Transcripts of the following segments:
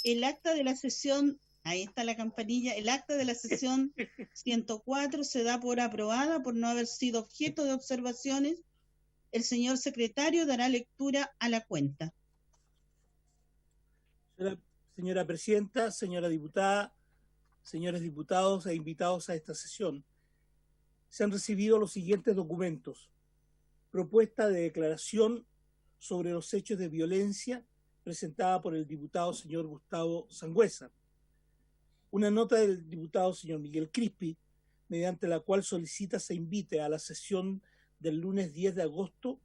El acta de la sesión, ahí está la campanilla, el acta de la sesión 104 se da por aprobada por no haber sido objeto de observaciones. El señor secretario dará lectura a la cuenta. Señora presidenta, señora diputada, señores diputados e invitados a esta sesión, se han recibido los siguientes documentos: propuesta de declaración sobre los hechos de violencia presentada por el diputado señor Gustavo Sangüesa, una nota del diputado señor Miguel Crispi, mediante la cual solicita se invite a la sesión del lunes 10 de agosto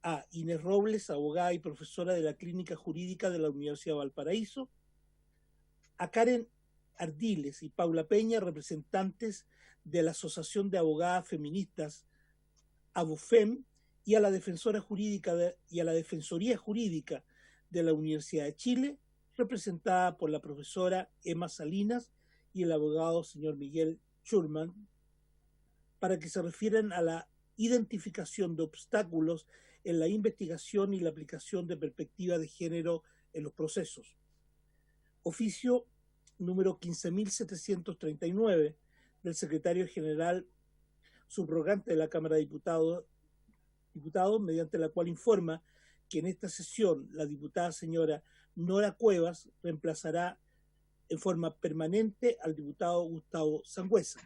a Inés Robles, abogada y profesora de la Clínica Jurídica de la Universidad de Valparaíso, a Karen Ardiles y Paula Peña, representantes de la Asociación de Abogadas Feministas ABOFEM, y a la Defensoría Jurídica de la Universidad de Chile, representada por la profesora Emma Salinas y el abogado señor Miguel Schurman, para que se refieran a la identificación de obstáculos en la investigación y la aplicación de perspectiva de género en los procesos. Oficio número 15.739 del secretario general subrogante de la Cámara de Diputados, mediante la cual informa que en esta sesión la diputada señora Nora Cuevas reemplazará en forma permanente al diputado Gustavo Sangüesa.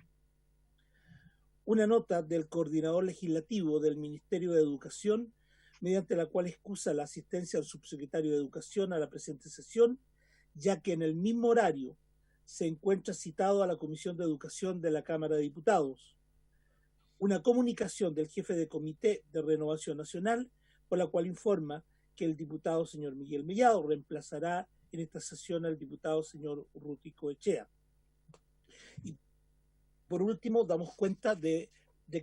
Una nota del coordinador legislativo del Ministerio de Educación, mediante la cual excusa la asistencia del subsecretario de Educación a la presente sesión, ya que en el mismo horario se encuentra citado a la Comisión de Educación de la Cámara de Diputados. Una comunicación del jefe de Comité de Renovación Nacional, por la cual informa que el diputado señor Miguel Mellado reemplazará en esta sesión al diputado señor Urrutico Echea. Y por último, damos cuenta de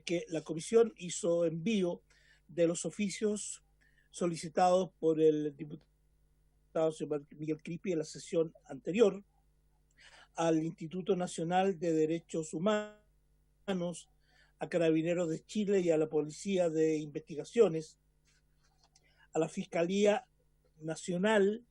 que la comisión hizo envío de los oficios solicitados por el diputado señor Miguel Crispi en la sesión anterior al Instituto Nacional de Derechos Humanos, a Carabineros de Chile y a la Policía de Investigaciones, a la Fiscalía Nacional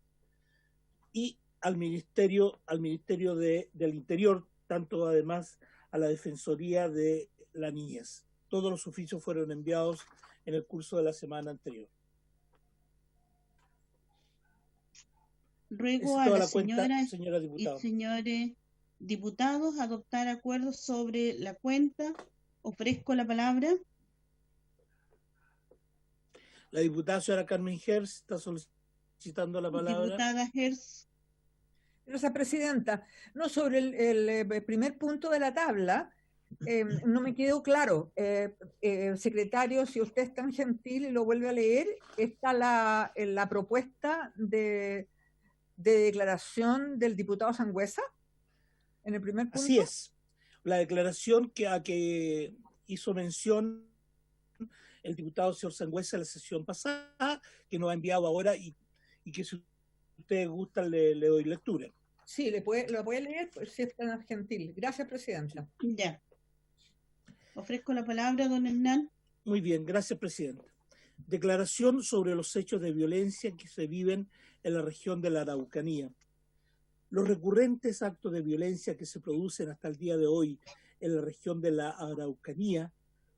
y al Ministerio del Interior, tanto además a la Defensoría de la Niñez. Todos los oficios fueron enviados en el curso de la semana anterior. Ruego a las señoras y señores diputados adoptar acuerdos sobre la cuenta. Ofrezco la palabra. La diputada señora Carmen Hertz está solicitando la palabra. Diputada Hertz. Gracias, presidenta. No, sobre el primer punto de la tabla, no me quedó claro. Secretario, si usted es tan gentil y lo vuelve a leer, está la propuesta de declaración del diputado Sangüesa en el primer punto. Así es. La declaración que hizo mención el diputado señor Sangüesa en la sesión pasada, que nos ha enviado ahora y que si ustedes gustan le doy lectura. Sí, lo puede leer si es tan gentil. Gracias, presidenta. Ya. Ofrezco la palabra, don Hernán. Muy bien, gracias, presidenta. Declaración sobre los hechos de violencia que se viven en la región de la Araucanía. Los recurrentes actos de violencia que se producen hasta el día de hoy en la región de la Araucanía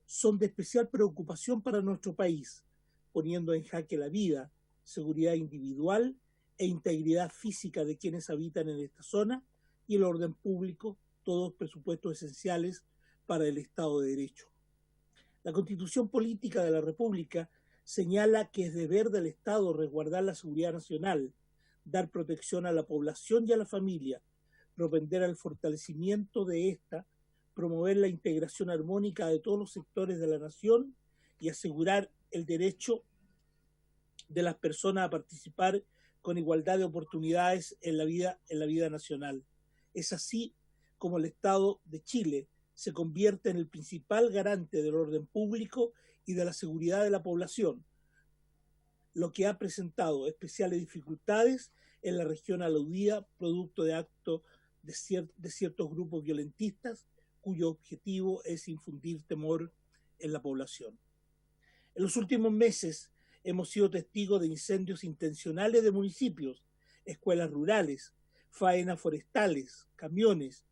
son de especial preocupación para nuestro país, poniendo en jaque la vida, seguridad individual e integridad física de quienes habitan en esta zona y el orden público, todos presupuestos esenciales para el Estado de Derecho. La Constitución Política de la República señala que es deber del Estado resguardar la seguridad nacional, dar protección a la población y a la familia, propender al fortalecimiento de esta, promover la integración armónica de todos los sectores de la nación y asegurar el derecho de las personas a participar con igualdad de oportunidades en la vida nacional. Es así como el Estado de Chile se convierte en el principal garante del orden público y de la seguridad de la población, lo que ha presentado especiales dificultades en la región aludida, producto de actos de ciertos grupos violentistas, cuyo objetivo es infundir temor en la población. En los últimos meses hemos sido testigos de incendios intencionales de municipios, escuelas rurales, faenas forestales, camiones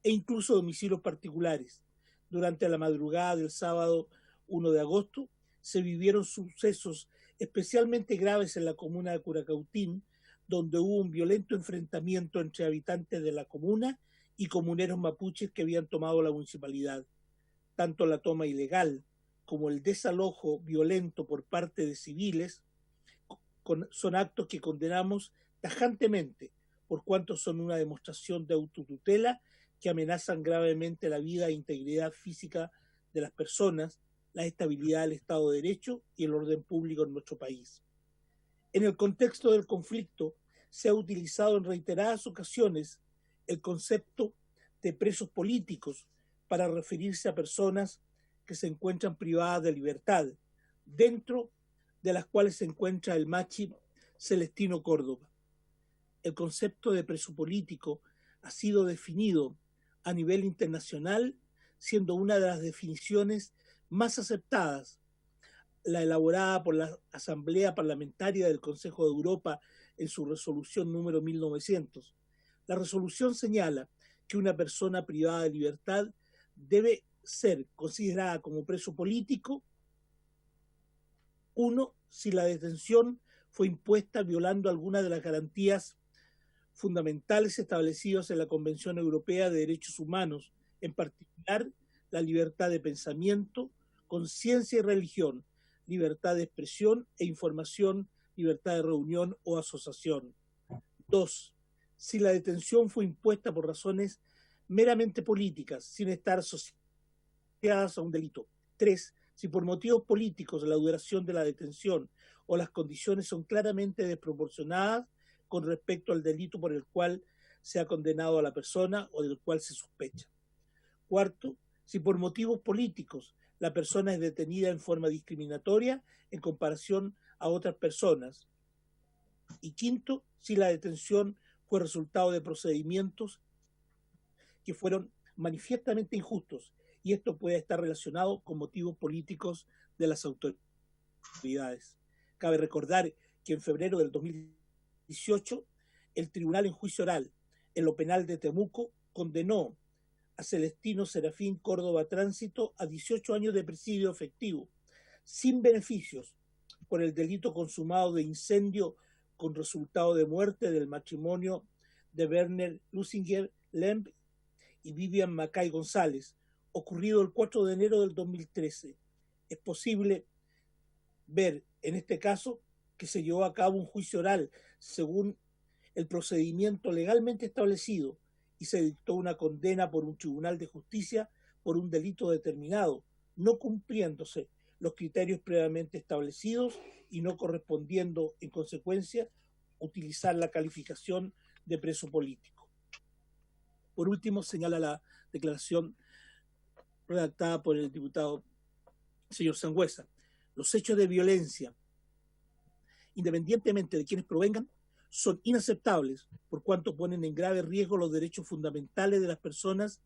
e incluso domicilios particulares. Durante la madrugada del sábado 1 de agosto se vivieron sucesos especialmente graves en la comuna de Curacautín, donde hubo un violento enfrentamiento entre habitantes de la comuna y comuneros mapuches que habían tomado la municipalidad. Tanto la toma ilegal como el desalojo violento por parte de civiles son actos que condenamos tajantemente, por cuanto son una demostración de autotutela que amenazan gravemente la vida e integridad física de las personas, la estabilidad del Estado de Derecho y el orden público en nuestro país. En el contexto del conflicto, se ha utilizado en reiteradas ocasiones el concepto de presos políticos para referirse a personas que se encuentran privadas de libertad, dentro de las cuales se encuentra el machi Celestino Córdoba. El concepto de preso político ha sido definido a nivel internacional, siendo una de las definiciones más aceptadas la elaborada por la Asamblea Parlamentaria del Consejo de Europa en su resolución número 1900. La resolución señala que una persona privada de libertad debe ser considerada como preso político, uno, si la detención fue impuesta violando alguna de las garantías fundamentales establecidas en la Convención Europea de Derechos Humanos, en particular la libertad de pensamiento, conciencia y religión, libertad de expresión e información, libertad de reunión o asociación. 2. Si la detención fue impuesta por razones meramente políticas, sin estar asociadas a un delito. 3. Si por motivos políticos la duración de la detención o las condiciones son claramente desproporcionadas con respecto al delito por el cual se ha condenado a la persona o del cual se sospecha. 4. Si por motivos políticos la persona es detenida en forma discriminatoria en comparación a otras personas. Y 5, si la detención fue resultado de procedimientos que fueron manifiestamente injustos, y esto puede estar relacionado con motivos políticos de las autoridades. Cabe recordar que en febrero del 2018, el tribunal en juicio oral en lo penal de Temuco condenó a Celestino Serafín Córdoba Tránsito a 18 años de presidio efectivo, sin beneficios, por el delito consumado de incendio con resultado de muerte del matrimonio de Werner Lusinger Lemp y Vivian Macay González, ocurrido el 4 de enero del 2013. Es posible ver en este caso que se llevó a cabo un juicio oral según el procedimiento legalmente establecido y se dictó una condena por un tribunal de justicia por un delito determinado, no cumpliéndose los criterios previamente establecidos y no correspondiendo, en consecuencia, utilizar la calificación de preso político. Por último, señala la declaración redactada por el diputado señor Sangüesa. Los hechos de violencia, independientemente de quienes provengan, son inaceptables por cuanto ponen en grave riesgo los derechos fundamentales de las personas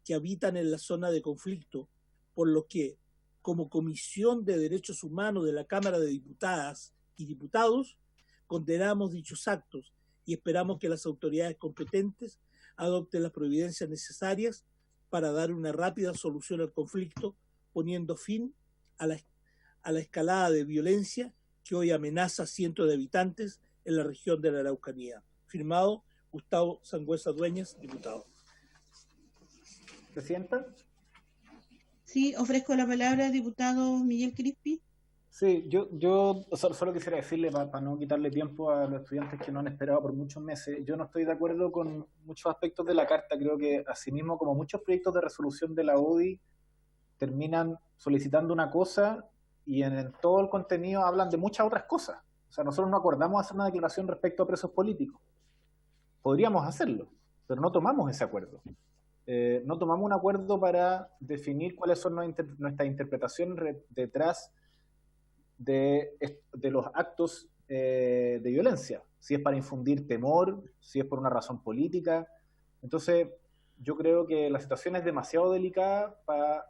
que habitan en la zona de conflicto, por lo que, como Comisión de Derechos Humanos de la Cámara de Diputadas y Diputados, condenamos dichos actos y esperamos que las autoridades competentes adopten las providencias necesarias para dar una rápida solución al conflicto, poniendo fin a la escalada de violencia que hoy amenaza a cientos de habitantes en la región de la Araucanía. Firmado Gustavo Sangüesa Dueñas, diputado. ¿Presidenta? Sí, ofrezco la palabra al diputado Miguel Crispi. Sí, yo solo quisiera decirle, para no quitarle tiempo a los estudiantes que no han esperado por muchos meses, yo no estoy de acuerdo con muchos aspectos de la carta. Creo que, asimismo, como muchos proyectos de resolución de la ODI, terminan solicitando una cosa y en todo el contenido hablan de muchas otras cosas. O sea, nosotros no acordamos hacer una declaración respecto a presos políticos. Podríamos hacerlo, pero no tomamos ese acuerdo. No tomamos un acuerdo para definir cuáles son nuestras interpretaciones detrás de los actos de violencia. Si es para infundir temor, si es por una razón política. Entonces, yo creo que la situación es demasiado delicada para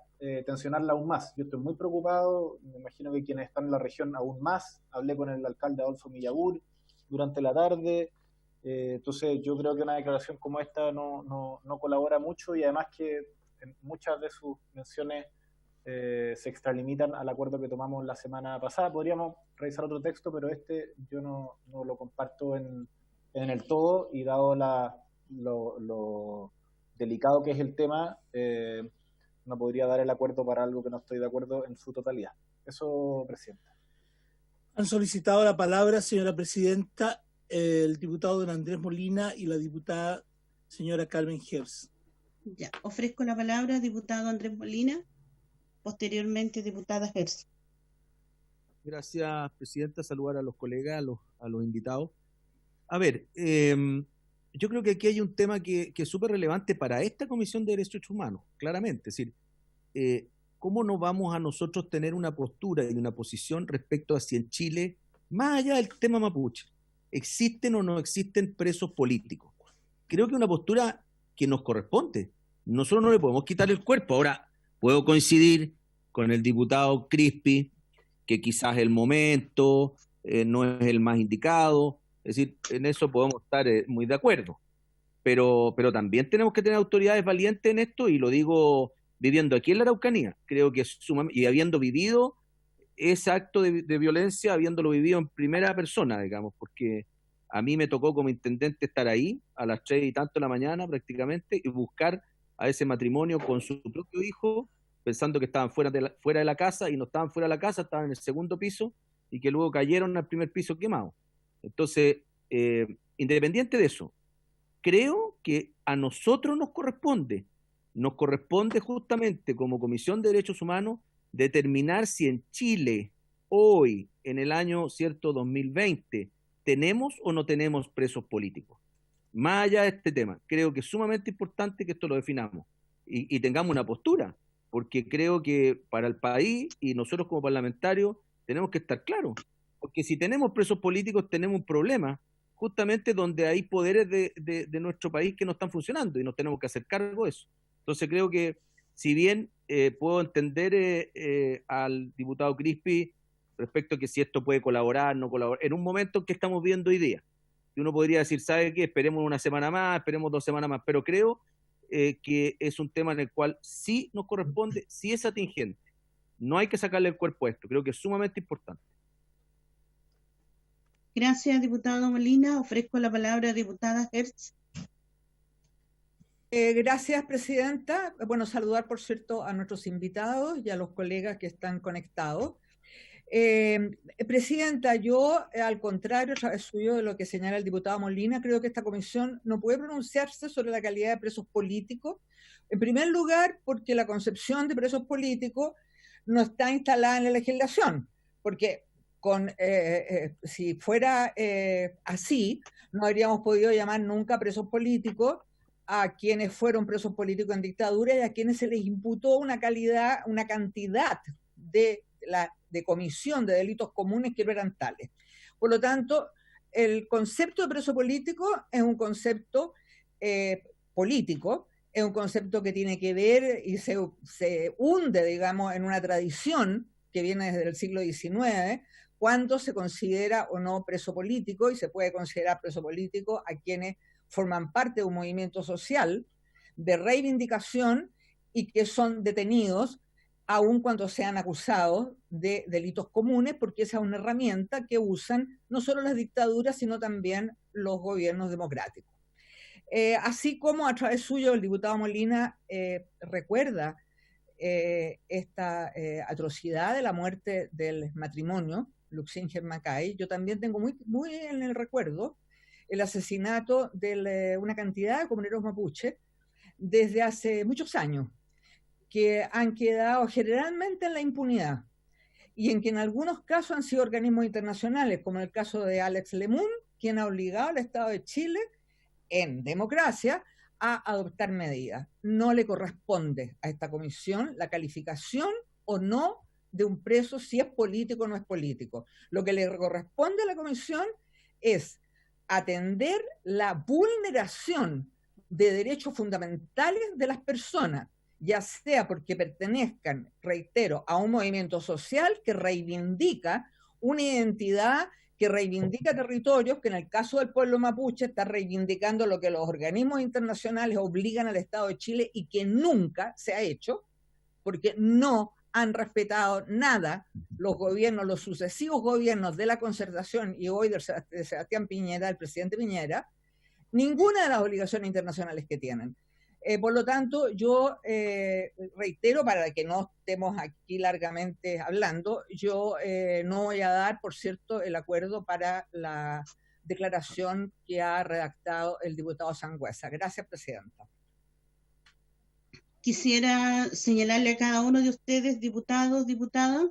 tensionarla aún más. Yo estoy muy preocupado, me imagino que quienes están en la región aún más. Hablé con el alcalde Adolfo Millagur durante la tarde, Entonces yo creo que una declaración como esta no colabora mucho, y además que en muchas de sus menciones se extralimitan al acuerdo que tomamos la semana pasada. Podríamos revisar otro texto, pero yo no lo comparto en el todo, y dado lo delicado que es el tema, no podría dar el acuerdo para algo que no estoy de acuerdo en su totalidad. Eso, Presidenta. Han solicitado la palabra, señora Presidenta, el diputado don Andrés Molina y la diputada señora Carmen Gers. Ya, ofrezco la palabra al diputado Andrés Molina, posteriormente diputada Gers. Gracias, Presidenta. Saludar a los colegas, a los invitados. A ver, yo creo que aquí hay un tema que es súper relevante para esta Comisión de Derechos Humanos, claramente. Es decir, ¿cómo no vamos a nosotros tener una postura y una posición respecto a si en Chile, más allá del tema mapuche, existen o no existen presos políticos? Creo que es una postura que nos corresponde. Nosotros no le podemos quitar el cuerpo. Ahora, puedo coincidir con el diputado Crispi, que quizás el momento no es el más indicado. Es decir, en eso podemos estar muy de acuerdo. Pero también tenemos que tener autoridades valientes en esto, y lo digo viviendo aquí en la Araucanía. Creo que es sumamente, y habiendo vivido ese acto de violencia, habiéndolo vivido en primera persona, digamos, porque a mí me tocó como intendente estar ahí a las 3 y tanto de la mañana prácticamente, y buscar a ese matrimonio con su propio hijo, pensando que estaban fuera de la casa, y no estaban fuera de la casa, estaban en el segundo piso, y que luego cayeron al primer piso quemado. Entonces, independiente de eso, creo que a nosotros nos corresponde justamente como Comisión de Derechos Humanos determinar si en Chile, hoy, en el año 2020, tenemos o no tenemos presos políticos. Más allá de este tema, creo que es sumamente importante que esto lo definamos y tengamos una postura, porque creo que para el país y nosotros como parlamentarios tenemos que estar claros, porque si tenemos presos políticos tenemos un problema, justamente donde hay poderes de nuestro país que no están funcionando, y nos tenemos que hacer cargo de eso. Entonces creo que, si bien puedo entender al diputado Crispi respecto a que si esto puede colaborar, no colaborar, en un momento en que estamos viendo hoy día, y uno podría decir, ¿sabe qué? Esperemos una semana más, esperemos 2 semanas más, pero creo que es un tema en el cual sí nos corresponde, sí es atingente. No hay que sacarle el cuerpo a esto, creo que es sumamente importante. Gracias, diputado Molina. Ofrezco la palabra a diputada Hertz. Gracias, Presidenta. Bueno, saludar, por cierto, a nuestros invitados y a los colegas que están conectados. Presidenta, yo, al contrario, a través suyo de lo que señala el diputado Molina, creo que esta comisión no puede pronunciarse sobre la calidad de presos políticos. En primer lugar, porque la concepción de presos políticos no está instalada en la legislación, porque si fuera así, no habríamos podido llamar nunca presos políticos a quienes fueron presos políticos en dictadura y a quienes se les imputó una cantidad de comisión de delitos comunes que no eran tales. Por lo tanto, el concepto de preso político es un concepto político, es un concepto que tiene que ver y se hunde, digamos, en una tradición que viene desde el siglo XIX, cuando se considera o no preso político, y se puede considerar preso político a quienes forman parte de un movimiento social de reivindicación y que son detenidos aun cuando sean acusados de delitos comunes, porque esa es una herramienta que usan no solo las dictaduras, sino también los gobiernos democráticos. Así como a través suyo el diputado Molina recuerda esta atrocidad de la muerte del matrimonio, Luxinger Mackay, yo también tengo muy en el recuerdo el asesinato de una cantidad de comuneros mapuche desde hace muchos años, que han quedado generalmente en la impunidad, y en que en algunos casos han sido organismos internacionales, como el caso de Alex Lemun, quien ha obligado al Estado de Chile, en democracia, a adoptar medidas. No le corresponde a esta comisión la calificación o no de un preso, si es político o no es político. Lo que le corresponde a la comisión es atender la vulneración de derechos fundamentales de las personas, ya sea porque pertenezcan, reitero, a un movimiento social que reivindica una identidad que reivindica territorios, que en el caso del pueblo mapuche está reivindicando lo que los organismos internacionales obligan al Estado de Chile y que nunca se ha hecho, porque no han respetado nada los gobiernos, los sucesivos gobiernos de la Concertación y hoy de Sebastián Piñera, el presidente Piñera, ninguna de las obligaciones internacionales que tienen. Por lo tanto, yo reitero, para que no estemos aquí largamente hablando, yo no voy a dar, por cierto, el acuerdo para la declaración que ha redactado el diputado Sangüesa. Gracias, presidenta. Quisiera señalarle a cada uno de ustedes, diputados, diputadas,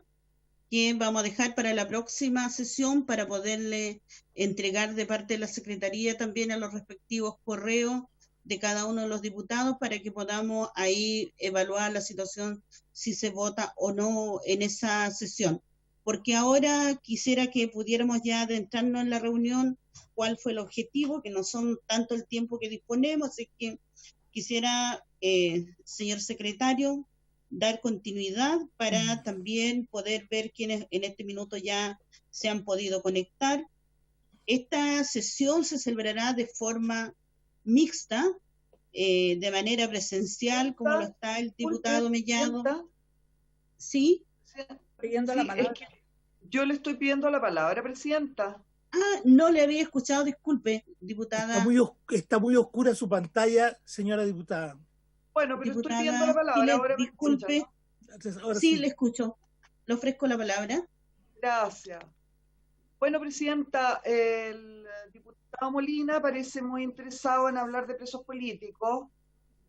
que vamos a dejar para la próxima sesión para poderle entregar de parte de la Secretaría también a los respectivos correos de cada uno de los diputados para que podamos ahí evaluar la situación si se vota o no en esa sesión. Porque ahora quisiera que pudiéramos ya adentrarnos en la reunión, cuál fue el objetivo, que no son tanto el tiempo que disponemos, así que quisiera, señor secretario, dar continuidad para también poder ver quiénes en este minuto ya se han podido conectar. Esta sesión se celebrará de forma mixta, de manera presencial, como lo está el diputado Mellado. ¿Sí? Pidiendo la palabra. Es que yo le estoy pidiendo la palabra, presidenta. Ah, no le había escuchado, disculpe, diputada. Está muy oscura su pantalla, señora diputada. Bueno, pero diputada, estoy pidiendo la palabra. Ahora disculpe. escuchan, Ahora sí, le escucho. Le ofrezco la palabra. Gracias. Bueno, presidenta, el diputado Molina parece muy interesado en hablar de presos políticos.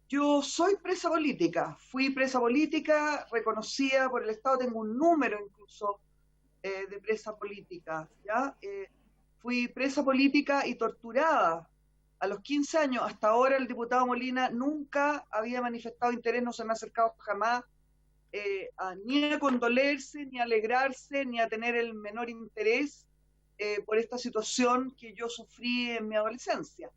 Yo soy presa política, fui presa política, reconocida por el Estado, tengo un número incluso de presa política, ¿ya? Fui presa política y torturada a los 15 años. Hasta ahora el diputado Molina nunca había manifestado interés, no se me ha acercado jamás ni a condolerse, ni a alegrarse, ni a tener el menor interés por esta situación que yo sufrí en mi adolescencia.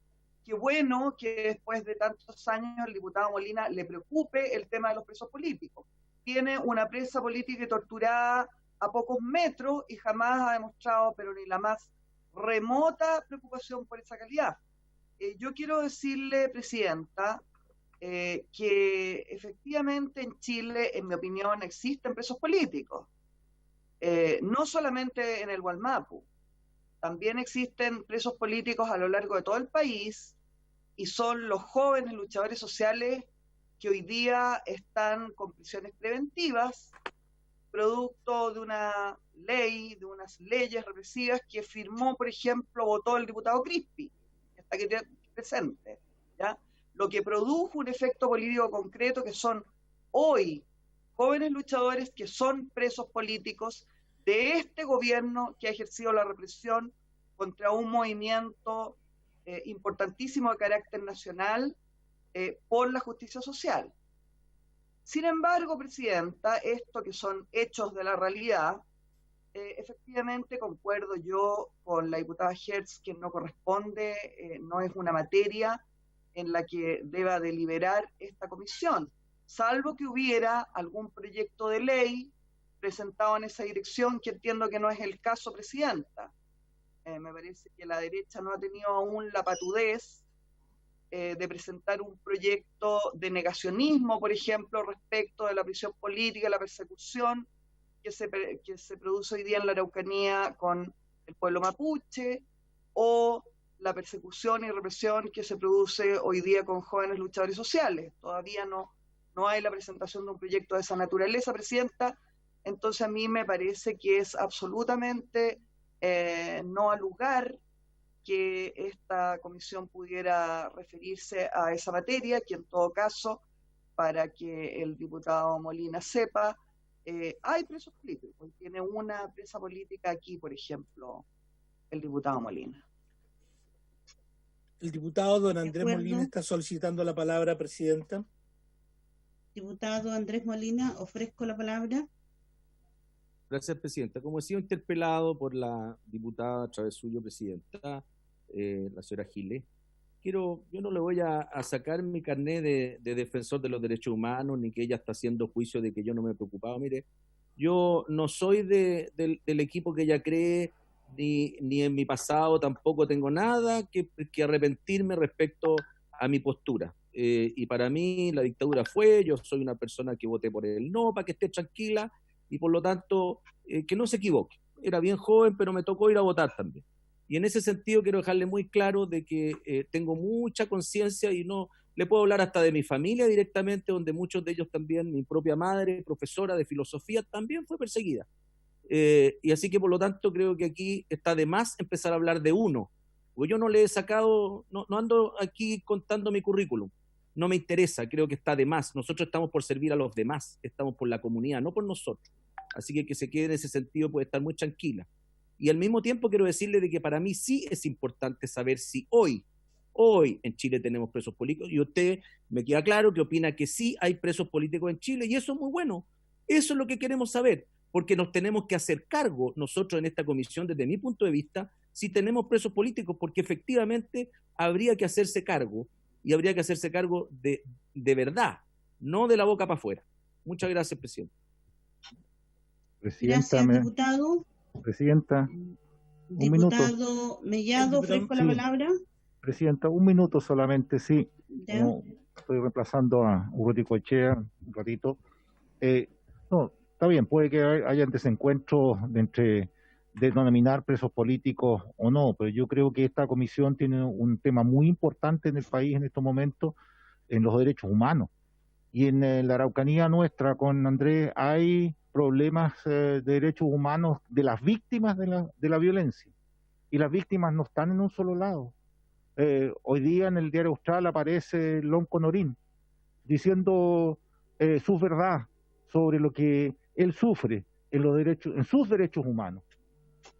Qué bueno que después de tantos años el diputado Molina le preocupe el tema de los presos políticos. Tiene una presa política y torturada a pocos metros y jamás ha demostrado, pero ni la más remota preocupación por esa calidad. Yo quiero decirle, presidenta, que efectivamente en Chile, en mi opinión, existen presos políticos. No solamente en el Gualmapu, también existen presos políticos a lo largo de todo el país y son los jóvenes luchadores sociales que hoy día están con prisiones preventivas, producto de una ley, de unas leyes represivas que firmó, por ejemplo, votó el diputado Crispi, que está aquí presente, ¿ya? Lo que produjo un efecto político concreto que son hoy jóvenes luchadores que son presos políticos de este gobierno que ha ejercido la represión contra un movimiento importantísimo de carácter nacional por la justicia social. Sin embargo, presidenta, esto que son hechos de la realidad, efectivamente concuerdo yo con la diputada Hertz que no corresponde, no es una materia en la que deba deliberar esta comisión, salvo que hubiera algún proyecto de ley presentado en esa dirección, que entiendo que no es el caso, presidenta. Me parece que la derecha no ha tenido aún la patudez de presentar un proyecto de negacionismo, por ejemplo, respecto de la prisión política, la persecución que se produce hoy día en la Araucanía con el pueblo mapuche, o la persecución y represión que se produce hoy día con jóvenes luchadores sociales. Todavía no hay la presentación de un proyecto de esa naturaleza, presidenta. Entonces a mí me parece que es absolutamente no al lugar que esta comisión pudiera referirse a esa materia, que en todo caso, para que el diputado Molina sepa, hay presos políticos. Tiene una presa política aquí, por ejemplo, el diputado Molina. El diputado don Andrés Molina está solicitando la palabra, presidenta. Diputado Andrés Molina, ofrezco la palabra. Gracias, presidenta. Como he sido interpelado por la diputada a través suyo, presidenta, la señora Giles, yo no le voy a sacar mi carnet de defensor de los derechos humanos, ni que ella está haciendo juicio de que yo no me he preocupado. Mire, yo no soy del equipo que ella cree ni en mi pasado tampoco tengo nada que arrepentirme respecto a mi postura. Y para mí la dictadura yo soy una persona que voté por el no, para que esté tranquila, y por lo tanto que no se equivoque. Era bien joven, pero me tocó ir a votar también. Y en ese sentido quiero dejarle muy claro de que tengo mucha conciencia y no le puedo hablar hasta de mi familia directamente, donde muchos de ellos también, mi propia madre, profesora de filosofía, también fue perseguida. Y así que por lo tanto creo que aquí está de más empezar a hablar de uno, porque yo no le he sacado, no ando aquí contando mi currículum, no me interesa, creo que está de más. Nosotros estamos por servir a los demás, estamos por la comunidad, no por nosotros. Así que se quede en ese sentido, puede estar muy tranquila. Y al mismo tiempo quiero decirle de que para mí sí es importante saber si hoy en Chile tenemos presos políticos, y usted me queda claro que opina que sí hay presos políticos en Chile, y eso es muy bueno. Eso es lo que queremos saber, porque nos tenemos que hacer cargo nosotros en esta comisión, desde mi punto de vista, si tenemos presos políticos, porque efectivamente habría que hacerse cargo, y habría que hacerse cargo de verdad, no de la boca para afuera. Muchas gracias, presidente. Gracias, diputado. Presidenta, Diputado Mellado, ofrezco la palabra. Presidenta, un minuto solamente, sí. ¿Ya? No, estoy reemplazando a Hugo Echea un ratito. No, está bien, puede que haya desencuentros de denominar presos políticos o no, pero yo creo que esta comisión tiene un tema muy importante en el país en estos momentos, en los derechos humanos. Y en la Araucanía nuestra, con Andrés, hay problemas de derechos humanos de las víctimas de la violencia. Y las víctimas no están en un solo lado. Hoy día en el Diario Austral aparece Lonco Norín diciendo su verdad sobre lo que él sufre en sus derechos humanos.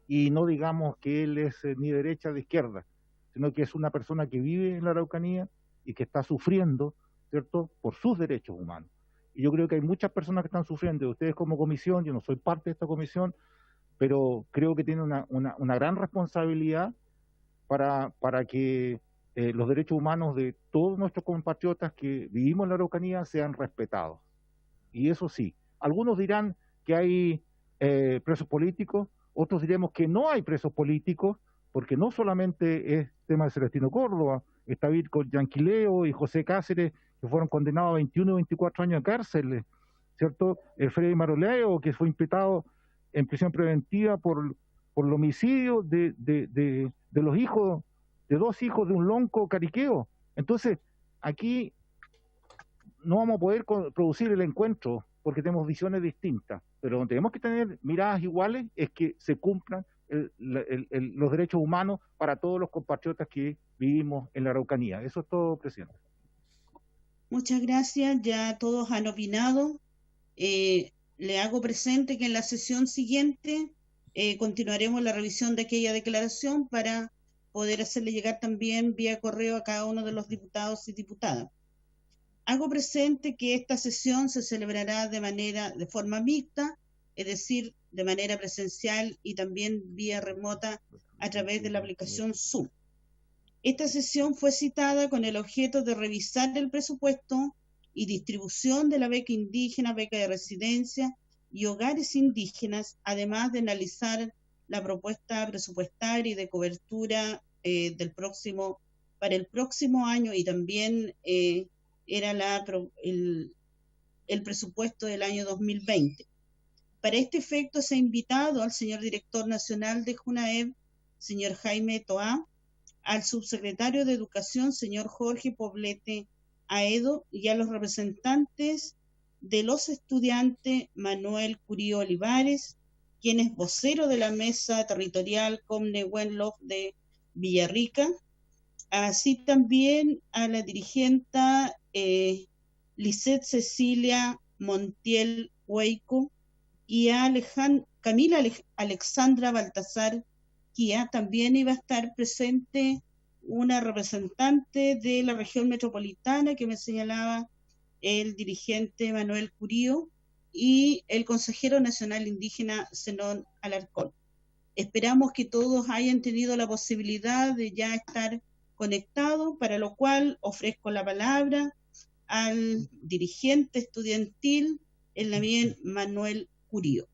Y no digamos que él es ni derecha ni izquierda, sino que es una persona que vive en la Araucanía y que está sufriendo, ¿cierto?, por sus derechos humanos. Y yo creo que hay muchas personas que están sufriendo. Ustedes como comisión, yo no soy parte de esta comisión, pero creo que tienen una gran responsabilidad para que los derechos humanos de todos nuestros compatriotas que vivimos en la Araucanía sean respetados. Y eso sí, algunos dirán que hay presos políticos, otros diremos que no hay presos políticos, porque no solamente es tema de Celestino Córdoba, está Víctor Yanquileo y José Cáceres, que fueron condenados a 21 y 24 años de cárcel, ¿cierto? El Freddy Maroleo, que fue imputado en prisión preventiva por el homicidio de los hijos, de dos hijos de un lonco cariqueo. Entonces, aquí no vamos a poder producir el encuentro porque tenemos visiones distintas, pero donde tenemos que tener miradas iguales es que se cumplan los derechos humanos para todos los compatriotas que vivimos en la Araucanía. Eso es todo, presidente. Muchas gracias, ya todos han opinado. Le hago presente que en la sesión siguiente continuaremos la revisión de aquella declaración para poder hacerle llegar también vía correo a cada uno de los diputados y diputadas. Hago presente que esta sesión se celebrará de forma mixta, es decir, de manera presencial y también vía remota a través de la aplicación Zoom. Esta sesión fue citada con el objeto de revisar el presupuesto y distribución de la beca indígena, beca de residencia y hogares indígenas, además de analizar la propuesta presupuestaria y de cobertura para el próximo año, y también era el presupuesto del año 2020. Para este efecto se ha invitado al señor director nacional de JUNAEB, señor Jaime Toá, al subsecretario de Educación, señor Jorge Poblete Aedo, y a los representantes de los estudiantes, Manuel Curío Olivares, quien es vocero de la Mesa Territorial Comne Wenlof de Villarrica, así también a la dirigenta Lisette Cecilia Montiel Hueco y a Camila Alexandra Baltasar Quia. También iba a estar presente una representante de la región metropolitana que me señalaba el dirigente Manuel Curío y el consejero nacional indígena Zenón Alarcón. Esperamos que todos hayan tenido la posibilidad de ya estar conectados, para lo cual ofrezco la palabra al dirigente estudiantil, el también Manuel Curío.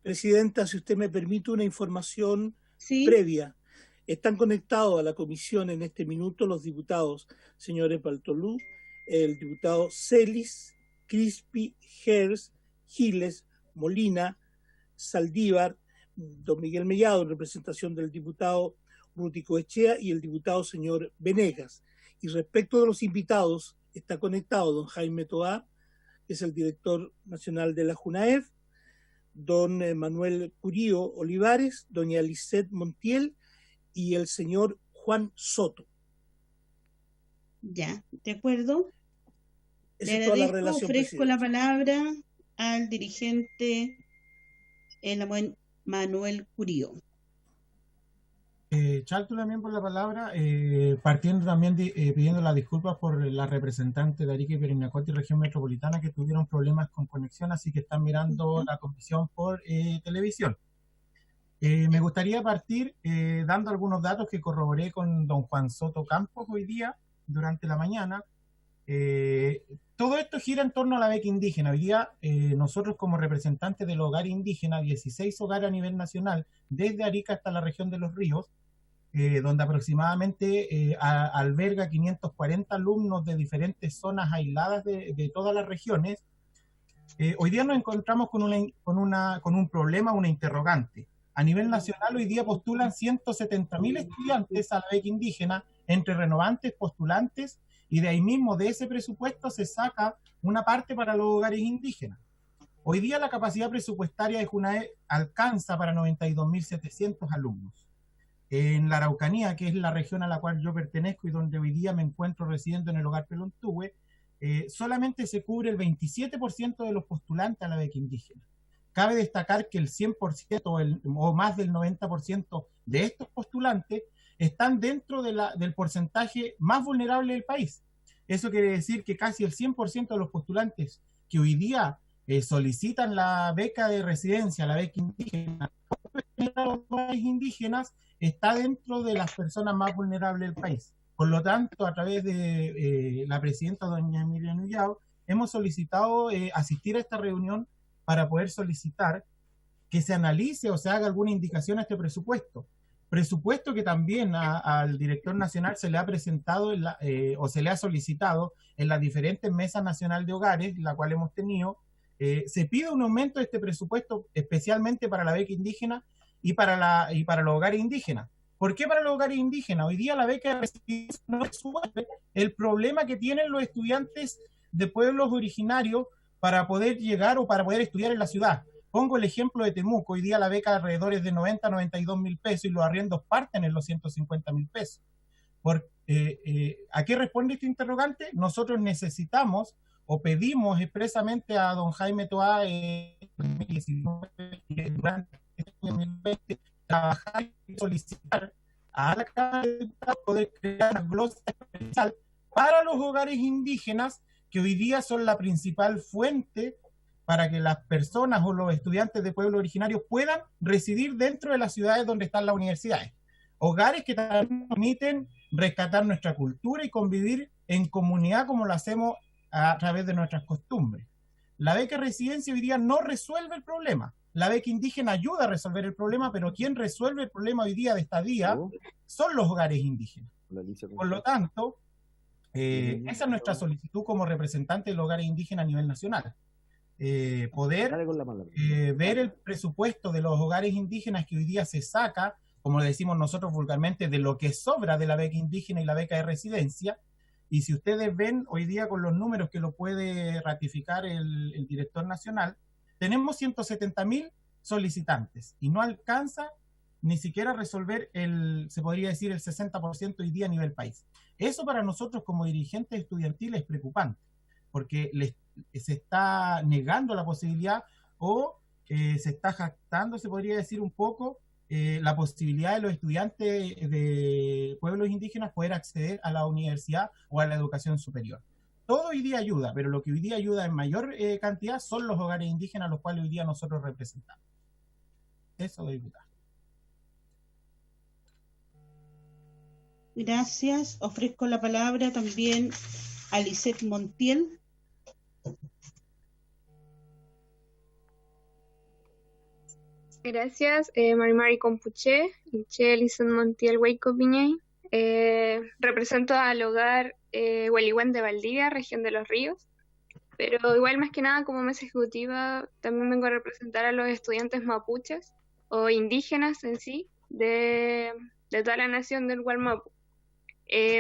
Presidenta, si usted me permite una información Sí, previa. Están conectados a la comisión en este minuto los diputados señores Bartolú, el diputado Celis, Crispi, Gers, Giles, Molina, Saldívar, don Miguel Mellado en representación del diputado Ruti Coechea y el diputado señor Venegas. Y respecto de los invitados, está conectado don Jaime Toá, que es el director nacional de la JUNAEF, don Manuel Curío Olivares, doña Lisette Montiel y el señor Juan Soto. ya, de acuerdo. Esa Le es toda la agradezco, relación, ofrezco presidente. la palabra al dirigente Manuel Curío. Charto también por la palabra, partiendo también pidiendo las disculpas por la representante de Arica y Parinacota y región metropolitana que tuvieron problemas con conexión, así que están mirando la comisión por televisión. Me gustaría partir dando algunos datos que corroboré con don Juan Soto Campos hoy día, durante la mañana. Todo esto gira en torno a la beca indígena. Hoy día nosotros como representantes del hogar indígena, 16 hogares a nivel nacional, desde Arica hasta la región de Los Ríos, donde aproximadamente alberga 540 alumnos de diferentes zonas aisladas de todas las regiones. Hoy día nos encontramos con un problema, una interrogante. A nivel nacional hoy día postulan 170.000 estudiantes a la beca indígena, entre renovantes, postulantes, y de ahí mismo, de ese presupuesto, se saca una parte para los hogares indígenas. Hoy día la capacidad presupuestaria de JUNAEF alcanza para 92.700 alumnos. En la Araucanía, que es la región a la cual yo pertenezco y donde hoy día me encuentro residiendo en el hogar Pelontuhue, solamente se cubre el 27% de los postulantes a la beca indígena. Cabe destacar que el 100% o más del 90% de estos postulantes están dentro del porcentaje más vulnerable del país. Eso quiere decir que casi el 100% de los postulantes que hoy día solicitan la beca de residencia, la beca indígena, los países indígenas, está dentro de las personas más vulnerables del país. Por lo tanto, a través de la presidenta doña Emilia Nullao, hemos solicitado asistir a esta reunión para poder solicitar que se analice o se haga alguna indicación a este presupuesto. Presupuesto que también al director nacional se le ha presentado o se le ha solicitado en las diferentes mesas nacionales de hogares, la cual hemos tenido. Se pide un aumento de este presupuesto especialmente para la beca indígena y para los hogares indígenas. ¿Por qué para los hogares indígenas? Hoy día la beca no resuelve el problema que tienen los estudiantes de pueblos originarios para poder llegar o para poder estudiar en la ciudad. Pongo el ejemplo de Temuco. Hoy día la beca alrededor es de 90 a 92 mil pesos y los arriendos parten en los 150 mil pesos. ¿A qué responde este interrogante? Nosotros necesitamos o pedimos expresamente a don Jaime Toá durante este año 2020 trabajar y solicitar a la Cámara de Diputados poder crear una glosa especial para los hogares indígenas que hoy día son la principal fuente para que las personas o los estudiantes de pueblos originarios puedan residir dentro de las ciudades donde están las universidades. Hogares que también permiten rescatar nuestra cultura y convivir en comunidad como lo hacemos a través de nuestras costumbres. La beca residencia hoy día no resuelve el problema. La beca indígena ayuda a resolver el problema, pero quien resuelve el problema hoy día de estadía son los hogares indígenas. Por lo tanto, esa es nuestra solicitud como representante de los hogares indígenas a nivel nacional. Poder ver el presupuesto de los hogares indígenas que hoy día se saca, como le decimos nosotros vulgarmente, de lo que sobra de la beca indígena y la beca de residencia. Y si ustedes ven hoy día con los números que lo puede ratificar el director nacional, tenemos 170.000 solicitantes y no alcanza ni siquiera a resolver se podría decir el 60% hoy día a nivel país. Eso para nosotros como dirigentes estudiantiles es preocupante, porque se está negando la posibilidad o se está jactando, se podría decir un poco, la posibilidad de los estudiantes de pueblos indígenas poder acceder a la universidad o a la educación superior. Todo hoy día ayuda, pero lo que hoy día ayuda en mayor cantidad son los hogares indígenas, los cuales hoy día nosotros representamos. Eso, diputado. Gracias. Ofrezco la palabra también a Lisette Montiel. Gracias, Marimari Compuche, Iche Lison Montiel Huayco Piñey. Represento al hogar Huelihuén de Valdivia, región de Los Ríos, pero igual más que nada como mesa ejecutiva también vengo a representar a los estudiantes mapuches o indígenas en sí de toda la nación del Gualmapu.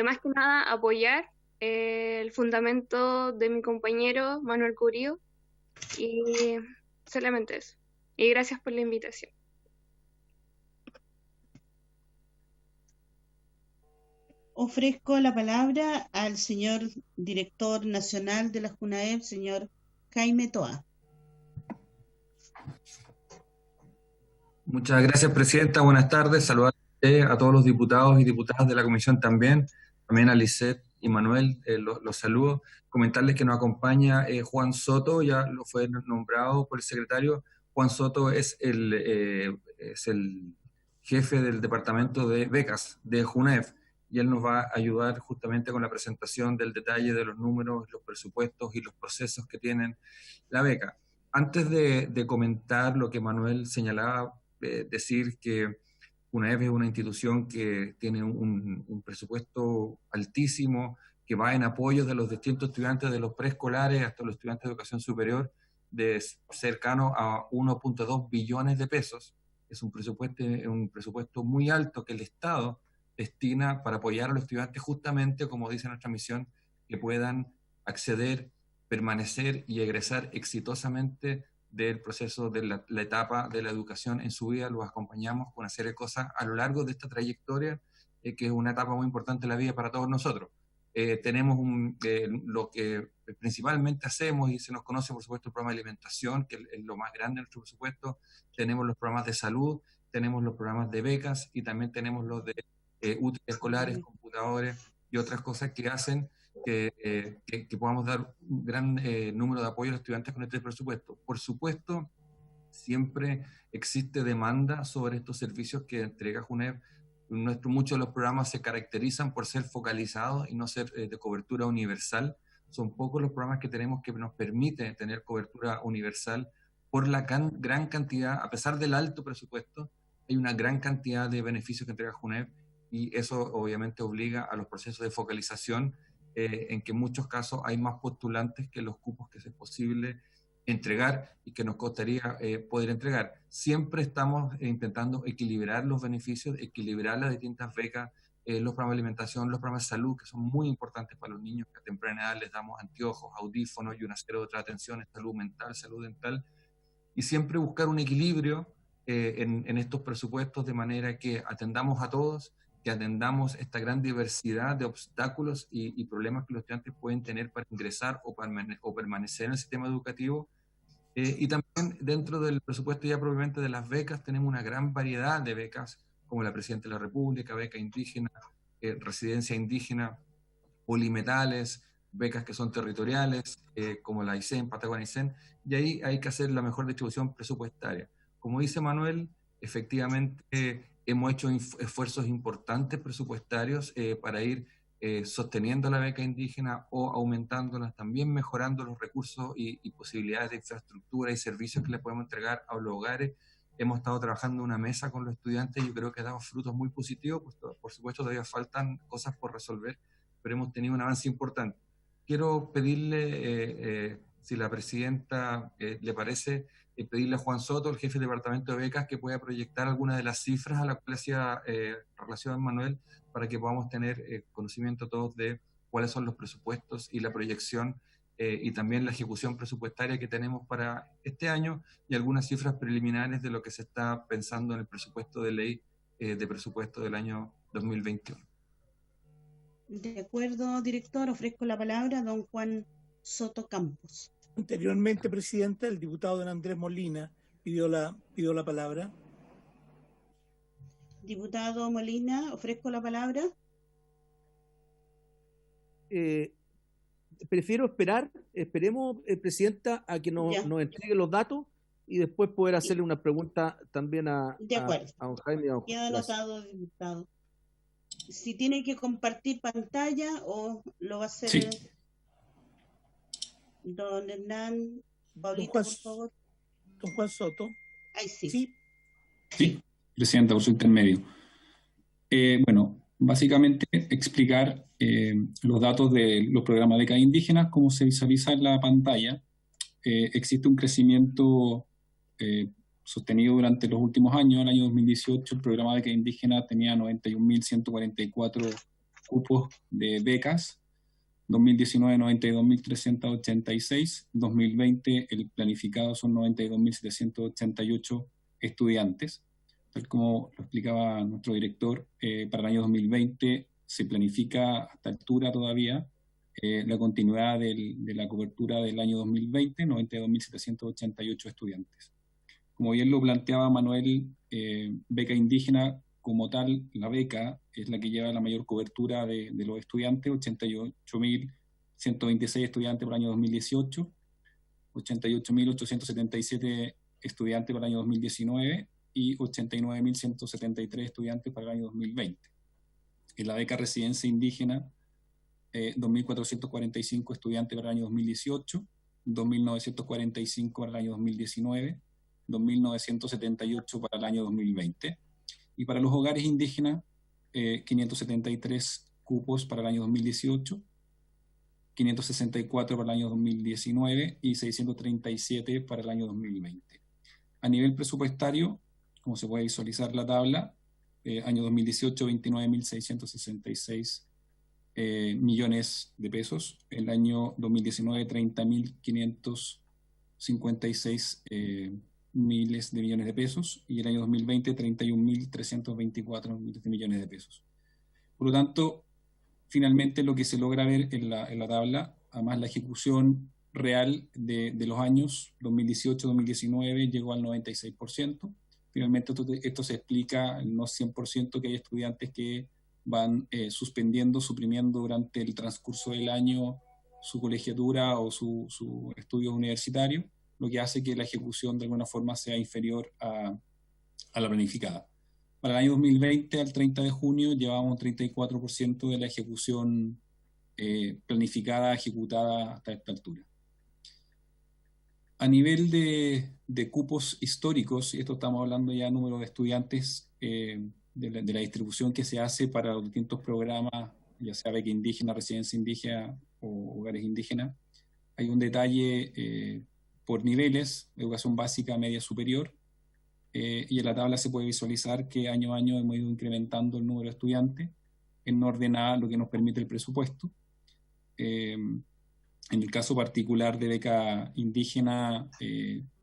Más que nada apoyar el fundamento de mi compañero Manuel Curío y solamente eso. Y gracias por la invitación. Ofrezco la palabra al señor director nacional de la JUNAEP, señor Jaime Toa. Muchas gracias, presidenta. Buenas tardes. Saludar a todos los diputados y diputadas de la comisión también a Lisette y Manuel, los saludo. Comentarles que nos acompaña Juan Soto, ya lo fue nombrado por el secretario. Juan Soto es el jefe del departamento de becas de JUNAEP, y él nos va a ayudar justamente con la presentación del detalle de los números, los presupuestos y los procesos que tienen la beca. Antes de comentar lo que Manuel señalaba, decir que JUNAEP es una institución que tiene un presupuesto altísimo, que va en apoyo de los distintos estudiantes de los preescolares hasta los estudiantes de educación superior, de cercano a 1.2 billones de pesos. Es un presupuesto muy alto que el Estado destina para apoyar a los estudiantes justamente, como dice nuestra misión, que puedan acceder, permanecer y egresar exitosamente del proceso de la etapa de la educación en su vida. Los acompañamos con una serie de cosas a lo largo de esta trayectoria, que es una etapa muy importante de la vida para todos nosotros. Tenemos lo que principalmente hacemos, y se nos conoce por supuesto el programa de alimentación, que es lo más grande de nuestro presupuesto. Tenemos los programas de salud, tenemos los programas de becas y también tenemos los de útiles escolares, computadores y otras cosas que hacen que podamos dar un gran número de apoyo a los estudiantes con este presupuesto. Por supuesto, siempre existe demanda sobre estos servicios que entrega JUNAEP. Muchos de los programas se caracterizan por ser focalizados y no ser de cobertura universal. Son pocos los programas que tenemos que nos permiten tener cobertura universal por la gran cantidad, a pesar del alto presupuesto, hay una gran cantidad de beneficios que entrega JUNAEP, y eso obviamente obliga a los procesos de focalización, en que en muchos casos hay más postulantes que los cupos que es posible entregar y que nos costaría poder entregar. Siempre estamos intentando equilibrar los beneficios, equilibrar las distintas becas, los programas de alimentación, los programas de salud, que son muy importantes para los niños, que a temprana edad les damos anteojos, audífonos y una serie de otras atenciones, salud mental, salud dental, y siempre buscar un equilibrio en estos presupuestos de manera que atendamos a todos, que atendamos esta gran diversidad de obstáculos y problemas que los estudiantes pueden tener para ingresar o permanecer en el sistema educativo. Y también dentro del presupuesto ya propiamente de las becas tenemos una gran variedad de becas, como la Presidenta de la República, beca indígena, residencia indígena, polimetales, becas que son territoriales, como la ICEN, Patagonia ICEN, y ahí hay que hacer la mejor distribución presupuestaria. Como dice Manuel, efectivamente hemos hecho esfuerzos importantes presupuestarios para ir sosteniendo la beca indígena o aumentándolas, también mejorando los recursos y posibilidades de infraestructura y servicios que le podemos entregar a los hogares. Hemos estado trabajando en una mesa con los estudiantes y yo creo que ha dado frutos muy positivos. Pues, por supuesto todavía faltan cosas por resolver, pero hemos tenido un avance importante. Quiero pedirle, si la presidenta le parece, pedirle a Juan Soto, el jefe del departamento de becas, que pueda proyectar algunas de las cifras a las cuales hacía relación Manuel, para que podamos tener conocimiento todos de cuáles son los presupuestos y la proyección y también la ejecución presupuestaria que tenemos para este año, y algunas cifras preliminares de lo que se está pensando en el presupuesto de ley de presupuesto del año 2021. De acuerdo, director, ofrezco la palabra a don Juan Soto Campos. Anteriormente, presidenta, el diputado don Andrés Molina pidió la palabra. Diputado Molina, ofrezco la palabra. Prefiero esperemos, presidenta, a que nos entregue los datos y después poder hacerle una pregunta también a don Jaime. Queda anotado, diputado. Si tiene que compartir pantalla o lo va a hacer don Hernán, Paulito, por favor. Don Juan Soto. Ahí sí. Sí, Presidenta, por su intermedio. Bueno, básicamente explicar los datos de los programas de becas indígenas, como se visualiza en la pantalla. Existe un crecimiento sostenido durante los últimos años. En el año 2018 el programa de becas indígenas tenía 91.144 cupos de becas, 2019 92.386, 2020 el planificado son 92.788 estudiantes. Tal como lo explicaba nuestro director, para el año 2020 se planifica a esta altura todavía la continuidad de la cobertura del año 2020, 92.788 estudiantes. Como bien lo planteaba Manuel, beca indígena como tal, la beca es la que lleva la mayor cobertura de los estudiantes, 88.126 estudiantes para el año 2018, 88.877 estudiantes para el año 2019 y 89.173 estudiantes para el año 2020. En la beca residencia indígena, 2.445 estudiantes para el año 2018, 2.945 para el año 2019, 2.978 para el año 2020. Y para los hogares indígenas, 573 cupos para el año 2018, 564 para el año 2019 y 637 para el año 2020. A nivel presupuestario, como se puede visualizar la tabla, año 2018, 29.666 millones de pesos. El año 2019, 30.556 miles de millones de pesos. Y el año 2020, 31.324 miles de millones de pesos. Por lo tanto, finalmente lo que se logra ver en la tabla, además la ejecución real de los años 2018-2019 llegó al 96%. Finalmente esto se explica en no 100% que hay estudiantes que van suspendiendo, suprimiendo durante el transcurso del año su colegiatura o su estudio universitario, lo que hace que la ejecución de alguna forma sea inferior a la planificada. Para el año 2020, al 30 de junio, llevamos un 34% de la ejecución planificada, ejecutada hasta esta altura. A nivel de cupos históricos, y esto estamos hablando ya de número de estudiantes, de la distribución que se hace para los distintos programas, ya sea beca indígena, residencia indígena o hogares indígenas, hay un detalle por niveles, educación básica, media, superior, y en la tabla se puede visualizar que año a año hemos ido incrementando el número de estudiantes en orden a lo que nos permite el presupuesto. En el caso particular de beca indígena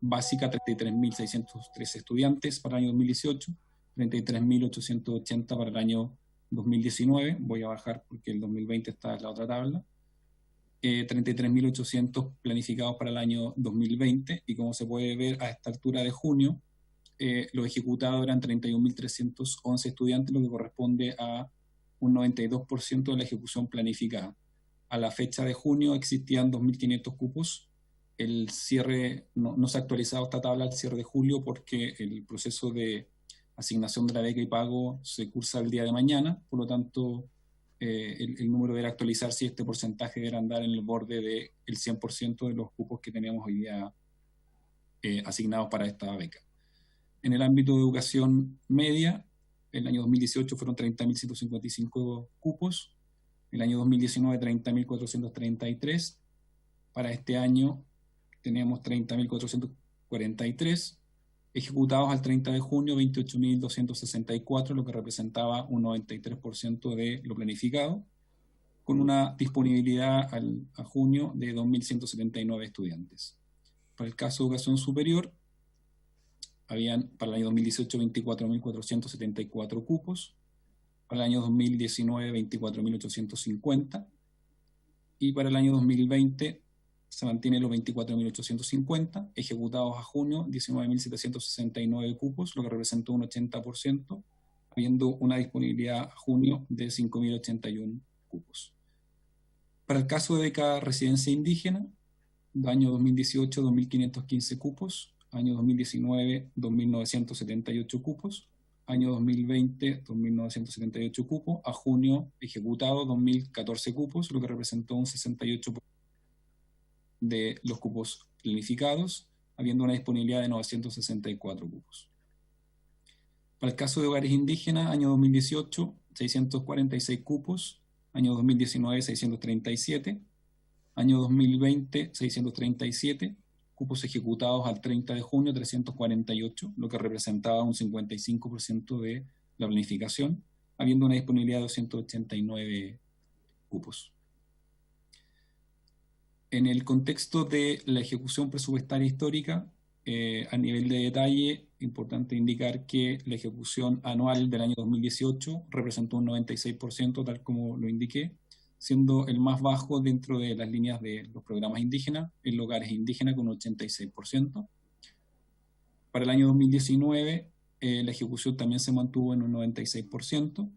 básica, 33.603 estudiantes para el año 2018, 33.880 para el año 2019, voy a bajar porque el 2020 está en la otra tabla, 33.800 planificados para el año 2020, y como se puede ver a esta altura de junio, los ejecutados eran 31.311 estudiantes, lo que corresponde a un 92% de la ejecución planificada. A la fecha de junio existían 2.500 cupos. El cierre, no se ha actualizado esta tabla al cierre de julio porque el proceso de asignación de la beca y pago se cursa el día de mañana, por lo tanto el número deberá actualizarse y este porcentaje deberá andar en el borde del 100% de los cupos que tenemos hoy día asignados para esta beca. En el ámbito de educación media, el año 2018 fueron 30.155 cupos, el año 2019 30.433, para este año tenemos 30.443, ejecutados al 30 de junio 28.264, lo que representaba un 93% de lo planificado, con una disponibilidad a junio de 2.179 estudiantes. Para el caso de educación superior, habían para el año 2018 24.474 cupos, para el año 2019 24.850, y para el año 2020 se mantienen los 24.850, ejecutados a junio 19.769 cupos, lo que representó un 80%, habiendo una disponibilidad a junio de 5.081 cupos. Para el caso de beca residencia indígena, año 2018 2.515 cupos, año 2019 2.978 cupos, año 2020 2.978 cupos, a junio ejecutado 2.014 cupos, lo que representó un 68% de los cupos planificados, habiendo una disponibilidad de 964 cupos. Para el caso de hogares indígenas, año 2018, 646 cupos, año 2019, 637, año 2020, 637, cupos ejecutados al 30 de junio, 348, lo que representaba un 55% de la planificación, habiendo una disponibilidad de 289 cupos. En el contexto de la ejecución presupuestaria histórica, a nivel de detalle, importante indicar que la ejecución anual del año 2018 representó un 96%, tal como lo indiqué, siendo el más bajo dentro de las líneas de los programas indígenas, en hogares indígenas con un 86%. Para el año 2019, la ejecución también se mantuvo en un 96%,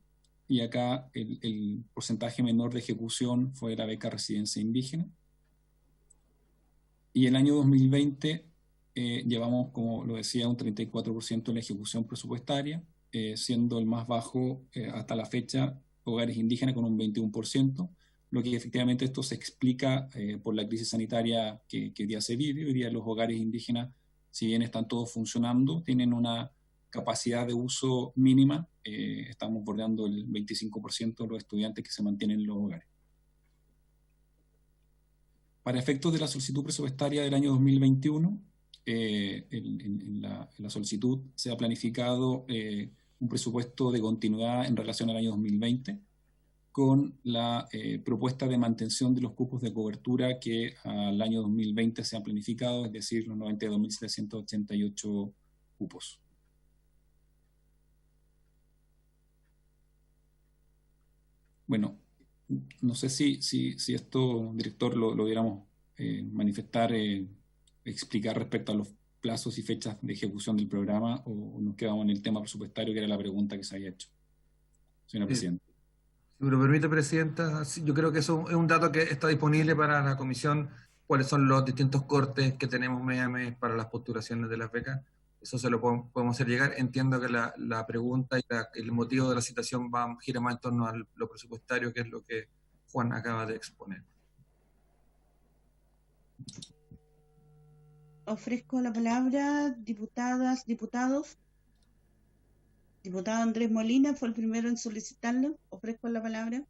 y acá el porcentaje menor de ejecución fue la beca residencia indígena. Y el año 2020 llevamos, como lo decía, un 34% de la ejecución presupuestaria, siendo el más bajo hasta la fecha hogares indígenas con un 21%, lo que efectivamente esto se explica por la crisis sanitaria que hoy día se vive. Hoy día los hogares indígenas, si bien están todos funcionando, tienen una capacidad de uso mínima, estamos bordeando el 25% de los estudiantes que se mantienen en los hogares. Para efectos de la solicitud presupuestaria del año 2021, en la solicitud se ha planificado un presupuesto de continuidad en relación al año 2020, con la propuesta de mantención de los cupos de cobertura que al año 2020 se han planificado, es decir, los 92.788 cupos. Bueno, no sé si esto, director, lo debiéramos manifestar, explicar respecto a los plazos y fechas de ejecución del programa, o nos quedamos en el tema presupuestario, que era la pregunta que se había hecho. Señora Presidenta. Si me lo permite, Presidenta, yo creo que eso es un dato que está disponible para la Comisión, cuáles son los distintos cortes que tenemos mes a mes para las postulaciones de las becas. Eso se lo podemos hacer llegar. Entiendo que la pregunta y el motivo de la citación gira más en torno a lo presupuestario, que es lo que Juan acaba de exponer. Ofrezco la palabra, diputadas, diputados. Diputado Andrés Molina fue el primero en solicitarlo. Ofrezco la palabra.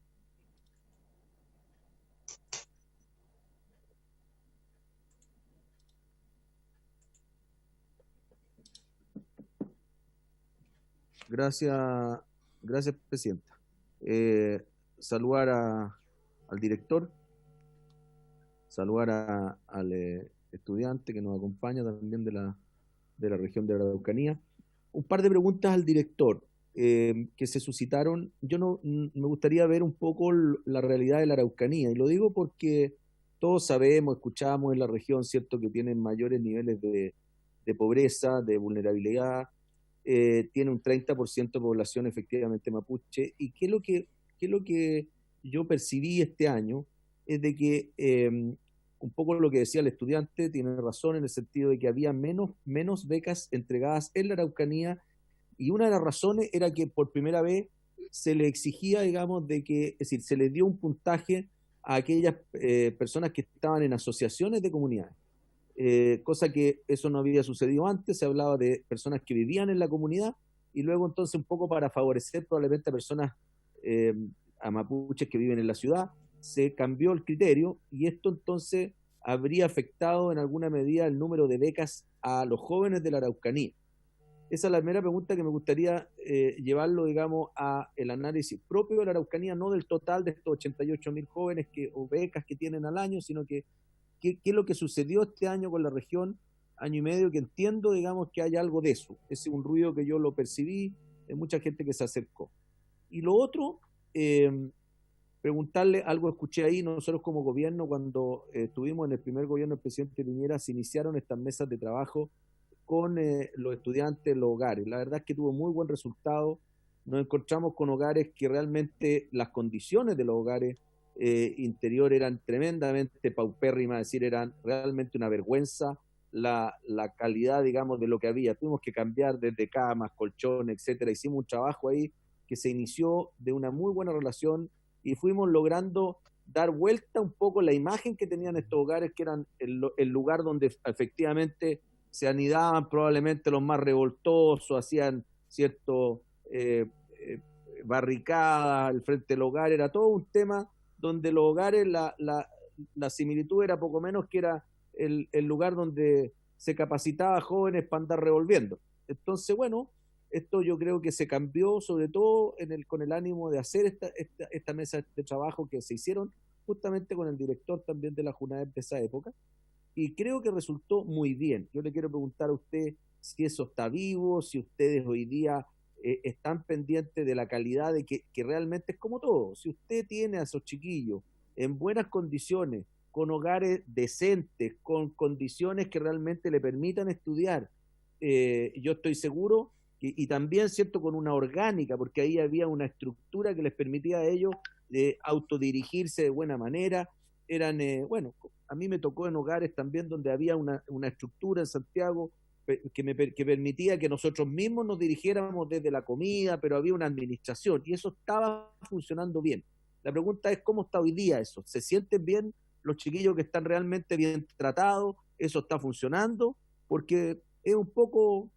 Gracias, Presidenta. Saludar al director, saludar al estudiante que nos acompaña también de la región de la Araucanía. Un par de preguntas al director que se suscitaron. Me gustaría ver un poco la realidad de la Araucanía, y lo digo porque todos sabemos, escuchamos en la región, cierto, que tienen mayores niveles de pobreza, de vulnerabilidad. Tiene un 30% de población efectivamente mapuche, y ¿qué es lo que yo percibí este año? Es de que un poco lo que decía el estudiante tiene razón, en el sentido de que había menos becas entregadas en la Araucanía, y una de las razones era que por primera vez se le exigía, digamos, es decir, se le dio un puntaje a aquellas personas que estaban en asociaciones de comunidades. Cosa que eso no había sucedido antes. Se hablaba de personas que vivían en la comunidad, y luego entonces, un poco para favorecer probablemente a personas, a mapuches que viven en la ciudad, se cambió el criterio, y esto entonces habría afectado en alguna medida el número de becas a los jóvenes de la Araucanía. Esa es la primera pregunta que me gustaría llevarlo, digamos, a el análisis propio de la Araucanía, no del total de estos 88.000 jóvenes o becas que tienen al año, sino que qué es lo que sucedió este año con la región, año y medio, que entiendo, digamos, que hay algo de eso. Ese es un ruido que yo lo percibí, de mucha gente que se acercó. Y lo otro, preguntarle algo, escuché ahí, nosotros como gobierno, cuando estuvimos en el primer gobierno del presidente Piñera, se iniciaron estas mesas de trabajo con los estudiantes, los hogares. La verdad es que tuvo muy buen resultado. Nos encontramos con hogares que realmente las condiciones de los hogares interior eran tremendamente paupérrimas, es decir, eran realmente una vergüenza la calidad, digamos, de lo que había. Tuvimos que cambiar desde camas, colchones, etcétera. Hicimos un trabajo ahí que se inició de una muy buena relación, y fuimos logrando dar vuelta un poco la imagen que tenían estos hogares, que eran el lugar donde efectivamente se anidaban probablemente los más revoltosos, hacían ¿cierto? Barricadas, el frente del hogar, era todo un tema donde los hogares, la similitud era poco menos que era el lugar donde se capacitaba a jóvenes para andar revolviendo. Entonces, bueno, esto yo creo que se cambió, sobre todo con el ánimo de hacer esta mesa de trabajo que se hicieron justamente con el director también de la JUNAEP de esa época, y creo que resultó muy bien. Yo le quiero preguntar a usted si eso está vivo, si ustedes hoy día están pendientes de la calidad, de que realmente es como todo. Si usted tiene a esos chiquillos en buenas condiciones, con hogares decentes, con condiciones que realmente le permitan estudiar, yo estoy seguro, y también, ¿cierto?, con una orgánica, porque ahí había una estructura que les permitía a ellos autodirigirse de buena manera. Eran, bueno, a mí me tocó en hogares también donde había una estructura en Santiago que permitía que nosotros mismos nos dirigiéramos desde la comida, pero había una administración y eso estaba funcionando bien. La pregunta es cómo está hoy día eso. ¿Se sienten bien los chiquillos que están realmente bien tratados? ¿Eso está funcionando? Porque es un poco,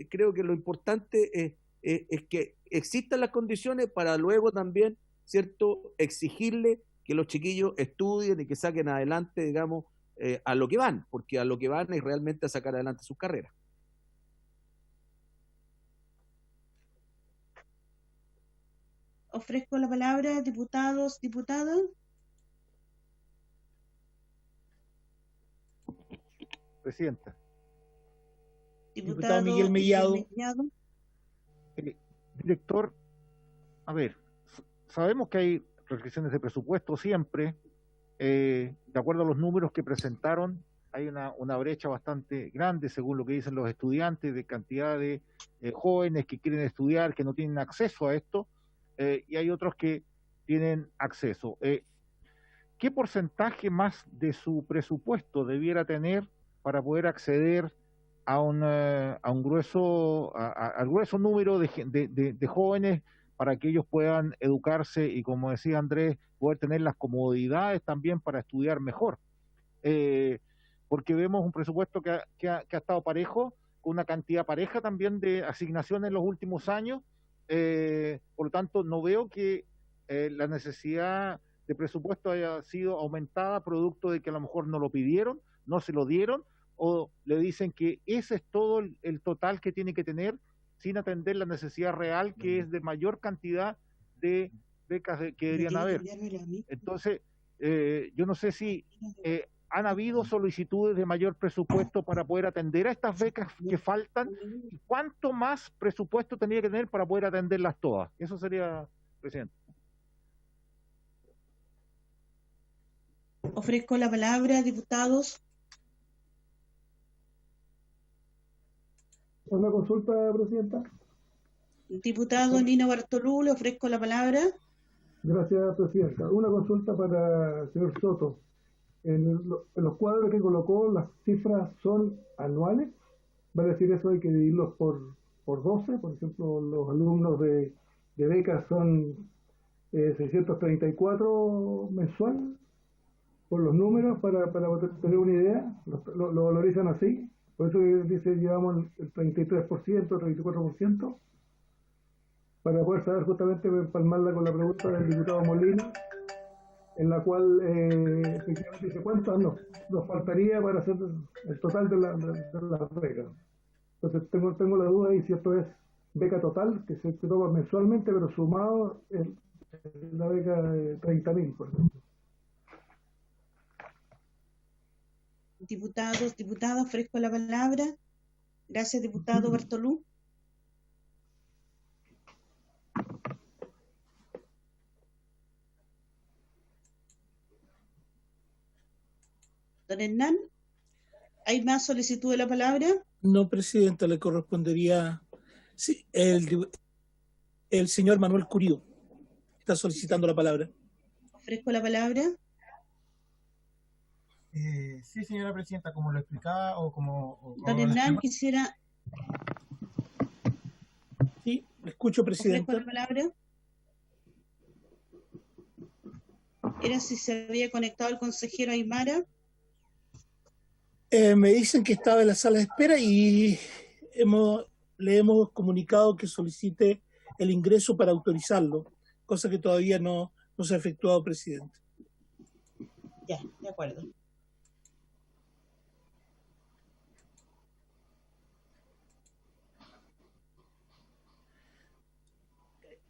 creo que lo importante es que existan las condiciones para luego también, ¿cierto?, exigirle que los chiquillos estudien y que saquen adelante, digamos, a lo que van, porque a lo que van es realmente a sacar adelante sus carreras. Ofrezco la palabra, diputados, diputadas. Presidenta. Diputado Miguel Mellado. Director, a ver, sabemos que hay restricciones de presupuesto siempre. De acuerdo a los números que presentaron, hay una brecha bastante grande, según lo que dicen los estudiantes, de cantidad de jóvenes que quieren estudiar, que no tienen acceso a esto, y hay otros que tienen acceso. ¿Qué porcentaje más de su presupuesto debiera tener para poder acceder a un grueso número de jóvenes, para que ellos puedan educarse y, como decía Andrés, poder tener las comodidades también para estudiar mejor? Porque vemos un presupuesto que ha estado parejo, con una cantidad pareja también de asignaciones en los últimos años. Por lo tanto, no veo que la necesidad de presupuesto haya sido aumentada producto de que a lo mejor no lo pidieron, no se lo dieron, o le dicen que ese es todo el total que tiene que tener, sin atender la necesidad real, que es de mayor cantidad de becas que deberían haber. Entonces, yo no sé si han habido solicitudes de mayor presupuesto para poder atender a estas becas que faltan, y cuánto más presupuesto tenía que tener para poder atenderlas todas. Eso sería, presidente. Ofrezco la palabra, diputados. Una consulta, presidenta. Diputado Lino Bartolú, le ofrezco la palabra. Gracias, presidenta. Una consulta para el señor Soto. En los cuadros que colocó, las cifras son anuales. Vale decir, eso hay que dividirlos por 12. Por ejemplo, los alumnos de becas son 634 mensual, por los números, para tener una idea. Lo valorizan así. Por eso dice, llevamos el 33%, 34%, para poder saber, justamente empalmarla con la pregunta del diputado Molina, en la cual efectivamente dice cuántas nos faltaría para hacer el total de las becas. Entonces tengo la duda de si esto es beca total, que se toma mensualmente, pero sumado en la beca de 30.000, por ejemplo. Diputados, diputadas, ofrezco la palabra. Gracias, diputado Bartolú. Don Hernán, ¿hay más solicitud de la palabra? No, presidenta, le correspondería. Sí, el señor Manuel Curío está solicitando la palabra. Ofrezco la palabra. Sí, señora presidenta, como lo explicaba, Don Hernán, quisiera... Sí, le escucho, presidenta. Ofrezco la palabra. Era si se había conectado el consejero Aymara. Me dicen que estaba en la sala de espera y le hemos comunicado que solicite el ingreso para autorizarlo, cosa que todavía no se ha efectuado, presidente. Ya, de acuerdo.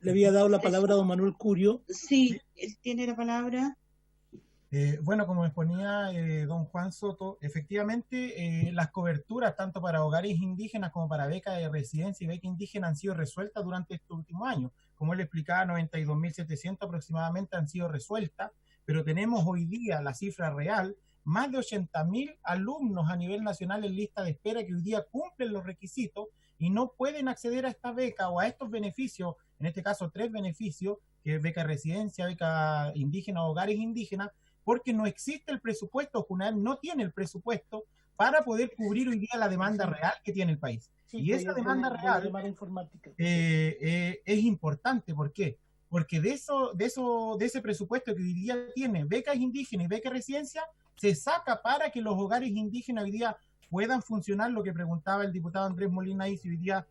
Le había dado la palabra a don Manuel Curio. Sí, él tiene la palabra. Bueno, como exponía don Juan Soto, efectivamente las coberturas tanto para hogares indígenas como para becas de residencia y beca indígena han sido resueltas durante estos últimos años. Como él explicaba, 92.700 aproximadamente han sido resueltas, pero tenemos hoy día la cifra real, más de 80.000 alumnos a nivel nacional en lista de espera que hoy día cumplen los requisitos y no pueden acceder a esta beca o a estos beneficios, en este caso 3 beneficios, que es beca de residencia, beca indígena, hogares indígenas, porque no existe el presupuesto, JUNAEM no tiene el presupuesto para poder cubrir hoy día la demanda real que tiene el país. Sí, y esa demanda real es importante. ¿Por qué? Porque de ese presupuesto que hoy día tiene becas indígenas y becas de residencia, se saca para que los hogares indígenas hoy día puedan funcionar. Lo que preguntaba el diputado Andrés Molina ahí, si hoy día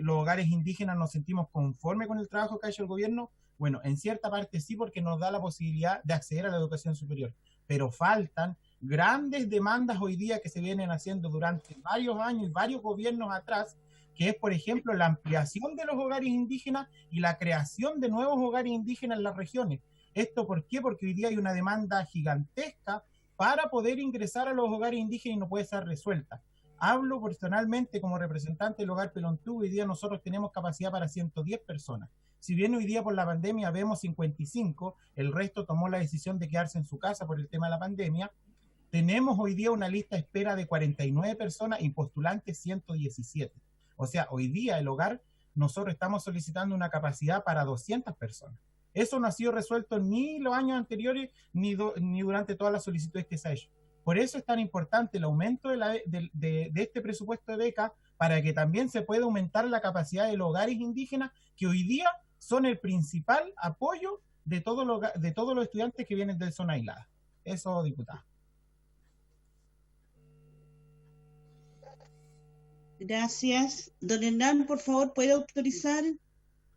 los hogares indígenas nos sentimos conformes con el trabajo que ha hecho el gobierno. Bueno, en cierta parte sí, porque nos da la posibilidad de acceder a la educación superior, pero faltan grandes demandas hoy día que se vienen haciendo durante varios años y varios gobiernos atrás, que es, por ejemplo, la ampliación de los hogares indígenas y la creación de nuevos hogares indígenas en las regiones. ¿Esto por qué? Porque hoy día hay una demanda gigantesca para poder ingresar a los hogares indígenas y no puede ser resuelta. Hablo personalmente como representante del Hogar Pelontú. Hoy día nosotros tenemos capacidad para 110 personas. Si bien hoy día por la pandemia vemos 55, el resto tomó la decisión de quedarse en su casa por el tema de la pandemia, tenemos hoy día una lista de espera de 49 personas y postulantes 117. O sea, hoy día el hogar, nosotros estamos solicitando una capacidad para 200 personas. Eso no ha sido resuelto ni los años anteriores ni durante todas las solicitudes que se ha hecho. Por eso es tan importante el aumento de este presupuesto de beca, para que también se pueda aumentar la capacidad de los hogares indígenas, que hoy día son el principal apoyo de todos los estudiantes que vienen de zona aislada. Eso, diputado. Gracias. Don Hernán, por favor, ¿puede autorizar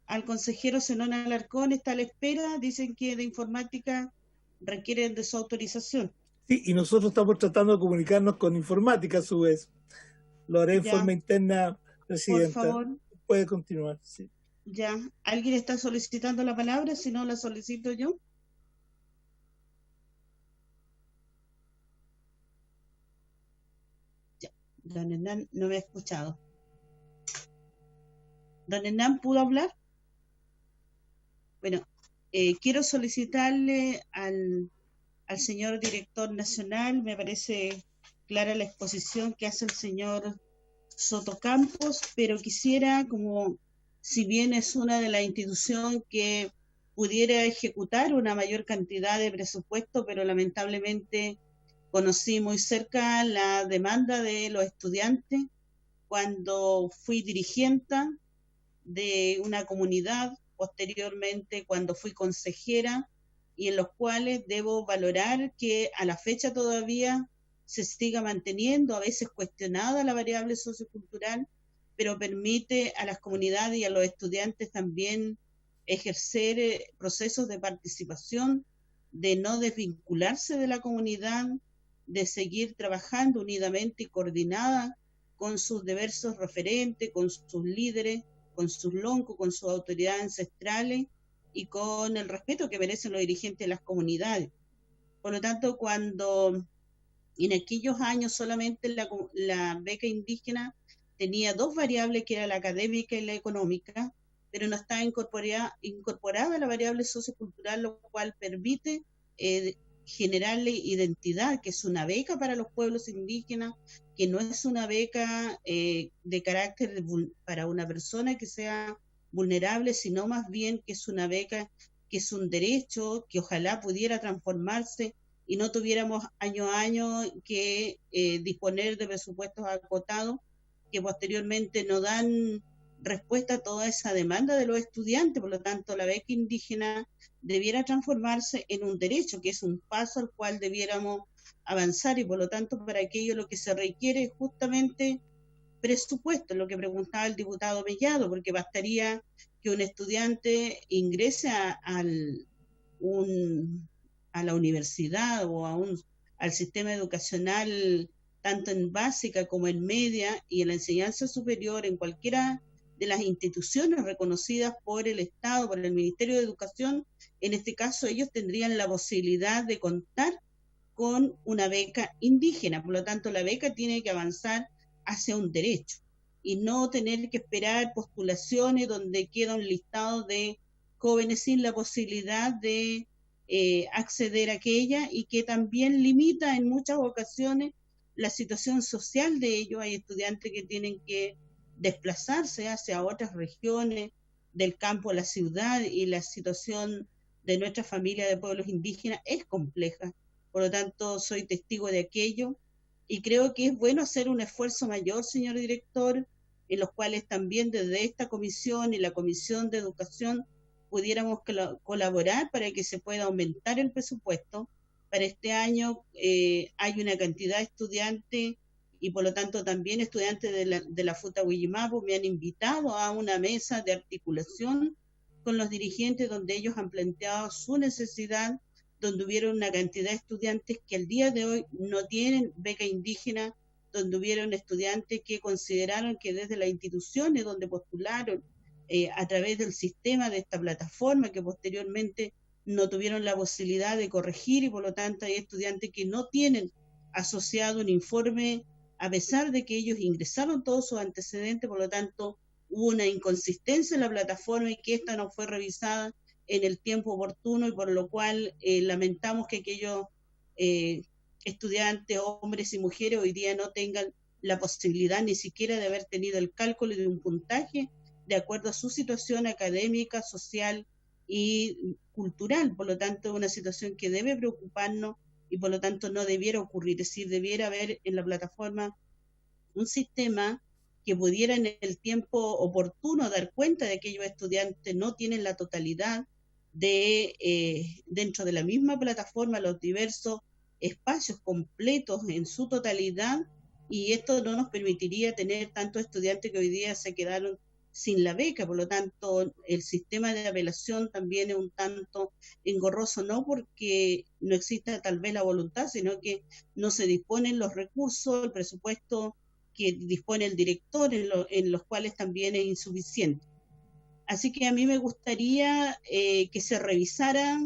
al consejero Zenón Alarcón? Está a la espera. Dicen que de informática requieren de su autorización. Sí, y nosotros estamos tratando de comunicarnos con informática a su vez. Lo haré en forma interna, presidenta. Por favor. Puede continuar, sí. Ya. ¿Alguien está solicitando la palabra? Si no, la solicito yo. Ya. Don Hernán no me ha escuchado. ¿Don Hernán pudo hablar? Bueno, quiero solicitarle al señor director nacional, me parece clara la exposición que hace el señor Soto Campos, pero quisiera, como si bien es una de las instituciones que pudiera ejecutar una mayor cantidad de presupuesto, pero lamentablemente conocí muy cerca la demanda de los estudiantes cuando fui dirigente de una comunidad, posteriormente cuando fui consejera, y en los cuales debo valorar que a la fecha todavía se siga manteniendo, a veces cuestionada la variable sociocultural, pero permite a las comunidades y a los estudiantes también ejercer procesos de participación, de no desvincularse de la comunidad, de seguir trabajando unidamente y coordinada con sus diversos referentes, con sus líderes, con sus loncos, con sus autoridades ancestrales, y con el respeto que merecen los dirigentes de las comunidades. Por lo tanto, cuando en aquellos años solamente la beca indígena tenía 2 variables, que era la académica y la económica, pero no estaba incorporada la variable sociocultural, lo cual permite generarle identidad, que es una beca para los pueblos indígenas, que no es una beca de carácter para una persona que sea vulnerable, sino más bien que es una beca, que es un derecho, que ojalá pudiera transformarse y no tuviéramos año a año que disponer de presupuestos acotados que posteriormente no dan respuesta a toda esa demanda de los estudiantes. Por lo tanto, la beca indígena debiera transformarse en un derecho, que es un paso al cual debiéramos avanzar, y por lo tanto para aquello lo que se requiere es justamente presupuesto, lo que preguntaba el diputado Mellado, porque bastaría que un estudiante ingrese a la universidad o al sistema educacional, tanto en básica como en media y en la enseñanza superior, en cualquiera de las instituciones reconocidas por el Estado, por el Ministerio de Educación. En este caso, ellos tendrían la posibilidad de contar con una beca indígena. Por lo tanto, la beca tiene que avanzar hacia un derecho y no tener que esperar postulaciones donde queda un listado de jóvenes sin la posibilidad de acceder a aquella, y que también limita en muchas ocasiones la situación social de ellos. Hay estudiantes que tienen que desplazarse hacia otras regiones del campo a la ciudad, y la situación de nuestra familia de pueblos indígenas es compleja. Por lo tanto, soy testigo de aquello y creo que es bueno hacer un esfuerzo mayor, señor director, en los cuales también desde esta comisión y la Comisión de Educación pudiéramos colaborar para que se pueda aumentar el presupuesto. Para este año hay una cantidad de estudiantes y por lo tanto también estudiantes de la FUTA Huillimapu me han invitado a una mesa de articulación con los dirigentes donde ellos han planteado su necesidad, donde hubieron una cantidad de estudiantes que al día de hoy no tienen beca indígena, donde hubieron estudiantes que consideraron que desde las instituciones donde postularon a través del sistema de esta plataforma, que posteriormente no tuvieron la posibilidad de corregir, y por lo tanto hay estudiantes que no tienen asociado un informe a pesar de que ellos ingresaron todos sus antecedentes. Por lo tanto hubo una inconsistencia en la plataforma y que esta no fue revisada en el tiempo oportuno, y por lo cual lamentamos que aquellos estudiantes, hombres y mujeres, hoy día no tengan la posibilidad ni siquiera de haber tenido el cálculo de un puntaje de acuerdo a su situación académica, social y cultural. Por lo tanto, es una situación que debe preocuparnos y por lo tanto no debiera ocurrir. Es decir, debiera haber en la plataforma un sistema que pudiera en el tiempo oportuno dar cuenta de que aquellos estudiantes no tienen la totalidad de, dentro de la misma plataforma, los diversos espacios completos en su totalidad, y esto no nos permitiría tener tantos estudiantes que hoy día se quedaron sin la beca. Por lo tanto, el sistema de apelación también es un tanto engorroso, no porque no exista tal vez la voluntad, sino que no se disponen los recursos, el presupuesto que dispone el director, en los cuales también es insuficiente. Así que a mí me gustaría que se revisara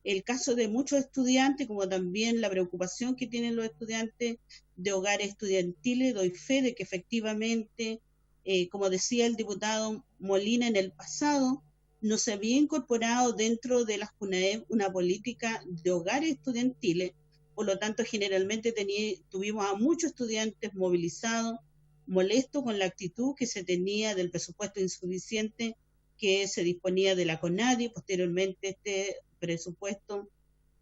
el caso de muchos estudiantes, como también la preocupación que tienen los estudiantes de hogares estudiantiles. Doy fe de que efectivamente, como decía el diputado Molina, en el pasado no se había incorporado dentro de las CUNAEP una política de hogares estudiantiles. Por lo tanto, generalmente tuvimos a muchos estudiantes movilizados, molestos con la actitud que se tenía del presupuesto insuficiente que se disponía de la CONADI. Posteriormente, este presupuesto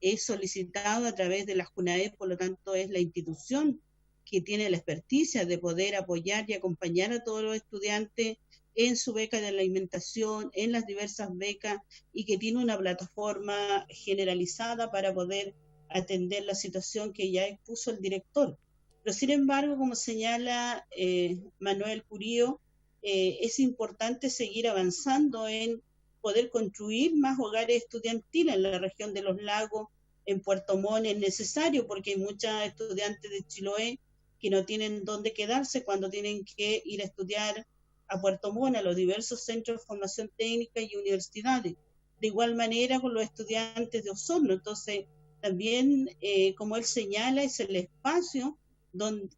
es solicitado a través de las CUNAEP, por lo tanto es la institución que tiene la experticia de poder apoyar y acompañar a todos los estudiantes en su beca de alimentación, en las diversas becas, y que tiene una plataforma generalizada para poder atender la situación que ya expuso el director. Pero sin embargo, como señala Manuel Curío, es importante seguir avanzando en poder construir más hogares estudiantiles en la región de los lagos. En Puerto Montt es necesario porque hay muchos estudiantes de Chiloé que no tienen dónde quedarse cuando tienen que ir a estudiar a Puerto Montt, a los diversos centros de formación técnica y universidades. De igual manera con los estudiantes de Osorno. Entonces, también, como él señala, es el espacio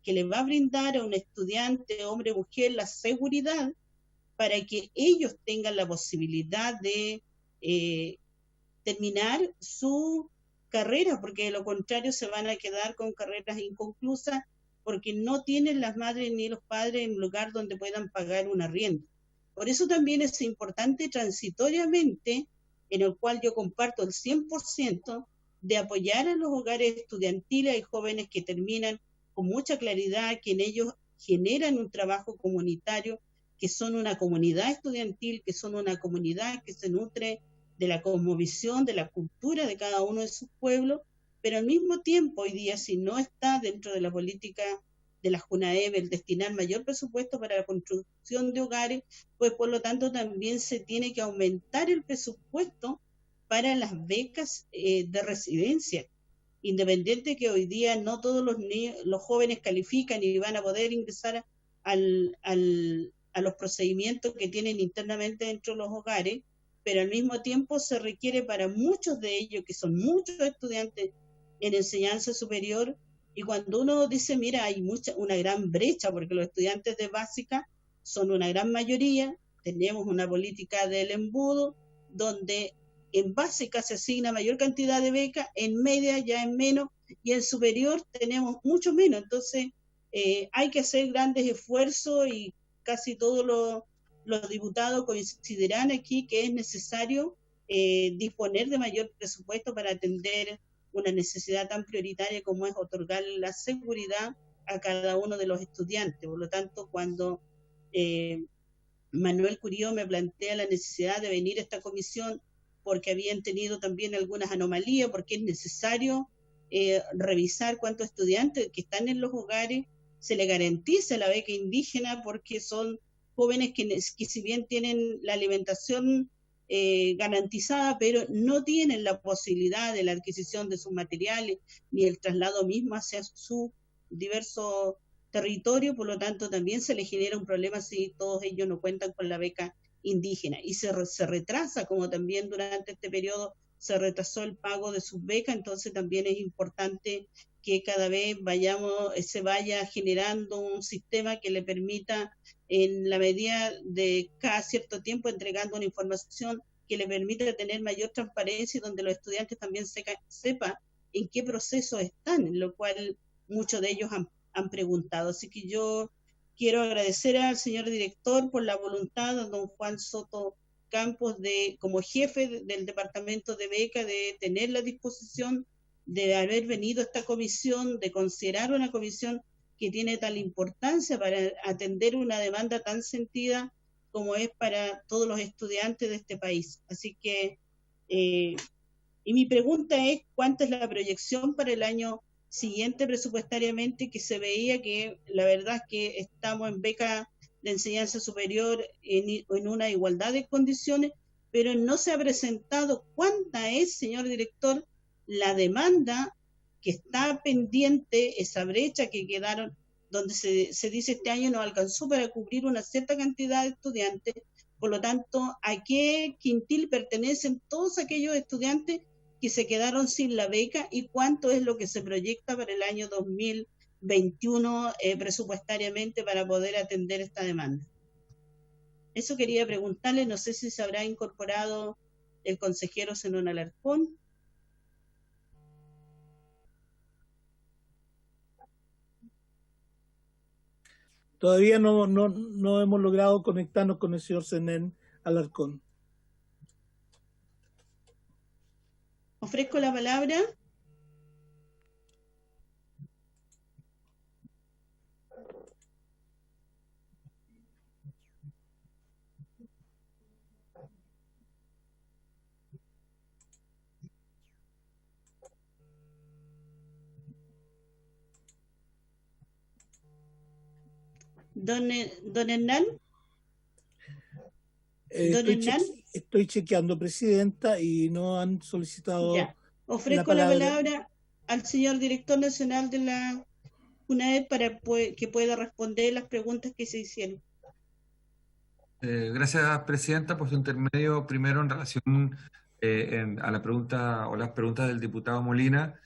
que le va a brindar a un estudiante, hombre o mujer, la seguridad para que ellos tengan la posibilidad de terminar su carrera, porque de lo contrario se van a quedar con carreras inconclusas porque no tienen las madres ni los padres en un lugar donde puedan pagar un arriendo. Por eso también es importante transitoriamente, en el cual yo comparto el 100%, de apoyar a los hogares estudiantiles. Hay jóvenes que terminan con mucha claridad que en ellos generan un trabajo comunitario, que son una comunidad estudiantil, que son una comunidad que se nutre de la cosmovisión, de la cultura de cada uno de sus pueblos, pero al mismo tiempo hoy día, si no está dentro de la política de la JUNAEB el destinar mayor presupuesto para la construcción de hogares, pues por lo tanto también se tiene que aumentar el presupuesto para las becas de residencia, independiente que hoy día no todos los jóvenes califican y van a poder ingresar a los procedimientos que tienen internamente dentro de los hogares, pero al mismo tiempo se requiere para muchos de ellos, que son muchos estudiantes en enseñanza superior, y cuando uno dice, mira, hay una gran brecha, porque los estudiantes de básica son una gran mayoría, tenemos una política del embudo, donde en básica se asigna mayor cantidad de becas, en media ya es menos, y en superior tenemos mucho menos. Entonces, hay que hacer grandes esfuerzos, y casi todos los diputados coincidirán aquí que es necesario disponer de mayor presupuesto para atender una necesidad tan prioritaria como es otorgar la seguridad a cada uno de los estudiantes. Por lo tanto, cuando Manuel Curío me plantea la necesidad de venir a esta comisión porque habían tenido también algunas anomalías, porque es necesario revisar cuántos estudiantes que están en los hogares se le garantice la beca indígena, porque son jóvenes que si bien tienen la alimentación garantizada, pero no tienen la posibilidad de la adquisición de sus materiales ni el traslado mismo hacia su diverso territorio. Por lo tanto también se les genera un problema si todos ellos no cuentan con la beca indígena, y se retrasa, como también durante este periodo se retrasó el pago de sus becas. Entonces también es importante que cada vez se vaya generando un sistema que le permita, en la medida de cada cierto tiempo, entregando una información que le permita tener mayor transparencia, y donde los estudiantes también sepan en qué proceso están, en lo cual muchos de ellos han preguntado. Así que yo quiero agradecer al señor director por la voluntad, a don Juan Soto Campos, como jefe del departamento de beca, de tener la disposición de haber venido a esta comisión, de considerar una comisión que tiene tal importancia para atender una demanda tan sentida como es para todos los estudiantes de este país. Así que, y mi pregunta es, ¿cuánta es la proyección para el año siguiente presupuestariamente? Que se veía que la verdad es que estamos en beca de enseñanza superior en una igualdad de condiciones, pero no se ha presentado cuánta es, señor director, la demanda que está pendiente, esa brecha que quedaron, donde se dice este año no alcanzó para cubrir una cierta cantidad de estudiantes. Por lo tanto, ¿a qué quintil pertenecen todos aquellos estudiantes que se quedaron sin la beca, y cuánto es lo que se proyecta para el año 2021 presupuestariamente para poder atender esta demanda? Eso quería preguntarle, no sé si se habrá incorporado el consejero Zenón Alarcón. Todavía no hemos logrado conectarnos con el señor Zenón Alarcón. Ofrezco la palabra. Don Hernán. Estoy chequeando, presidenta, y no han solicitado. Ya. Ofrezco la palabra al señor director nacional de la JUNAEB para que pueda responder las preguntas que se hicieron. Gracias, presidenta, por su intermedio. Primero, en relación a la pregunta o las preguntas del diputado Molina,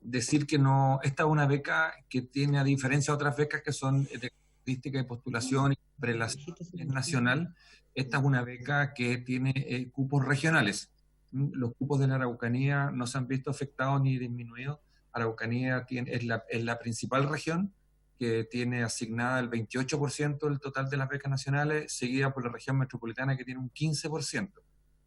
decir que no, esta es una beca que tiene, a diferencia de otras becas que son de característica de postulación y prelación nacional, esta es una beca que tiene cupos regionales. Los cupos de la Araucanía no se han visto afectados ni disminuidos. Araucanía es la principal región, que tiene asignada el 28% del total de las becas nacionales, seguida por la región metropolitana, que tiene un 15%.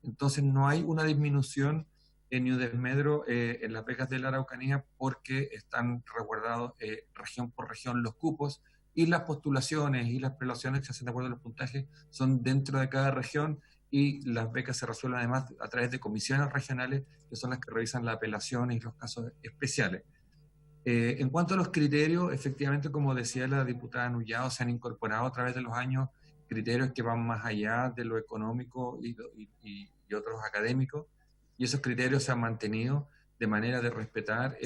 Entonces no hay una disminución ni un desmedro en las becas de la Araucanía, porque están resguardados región por región los cupos, y las postulaciones y las prelaciones que se hacen de acuerdo a los puntajes son dentro de cada región, y las becas se resuelven además a través de comisiones regionales, que son las que revisan las apelaciones y los casos especiales. En cuanto a los criterios, efectivamente, como decía la diputada Nullado, se han incorporado a través de los años criterios que van más allá de lo económico y otros académicos, y esos criterios se han mantenido de manera de respetar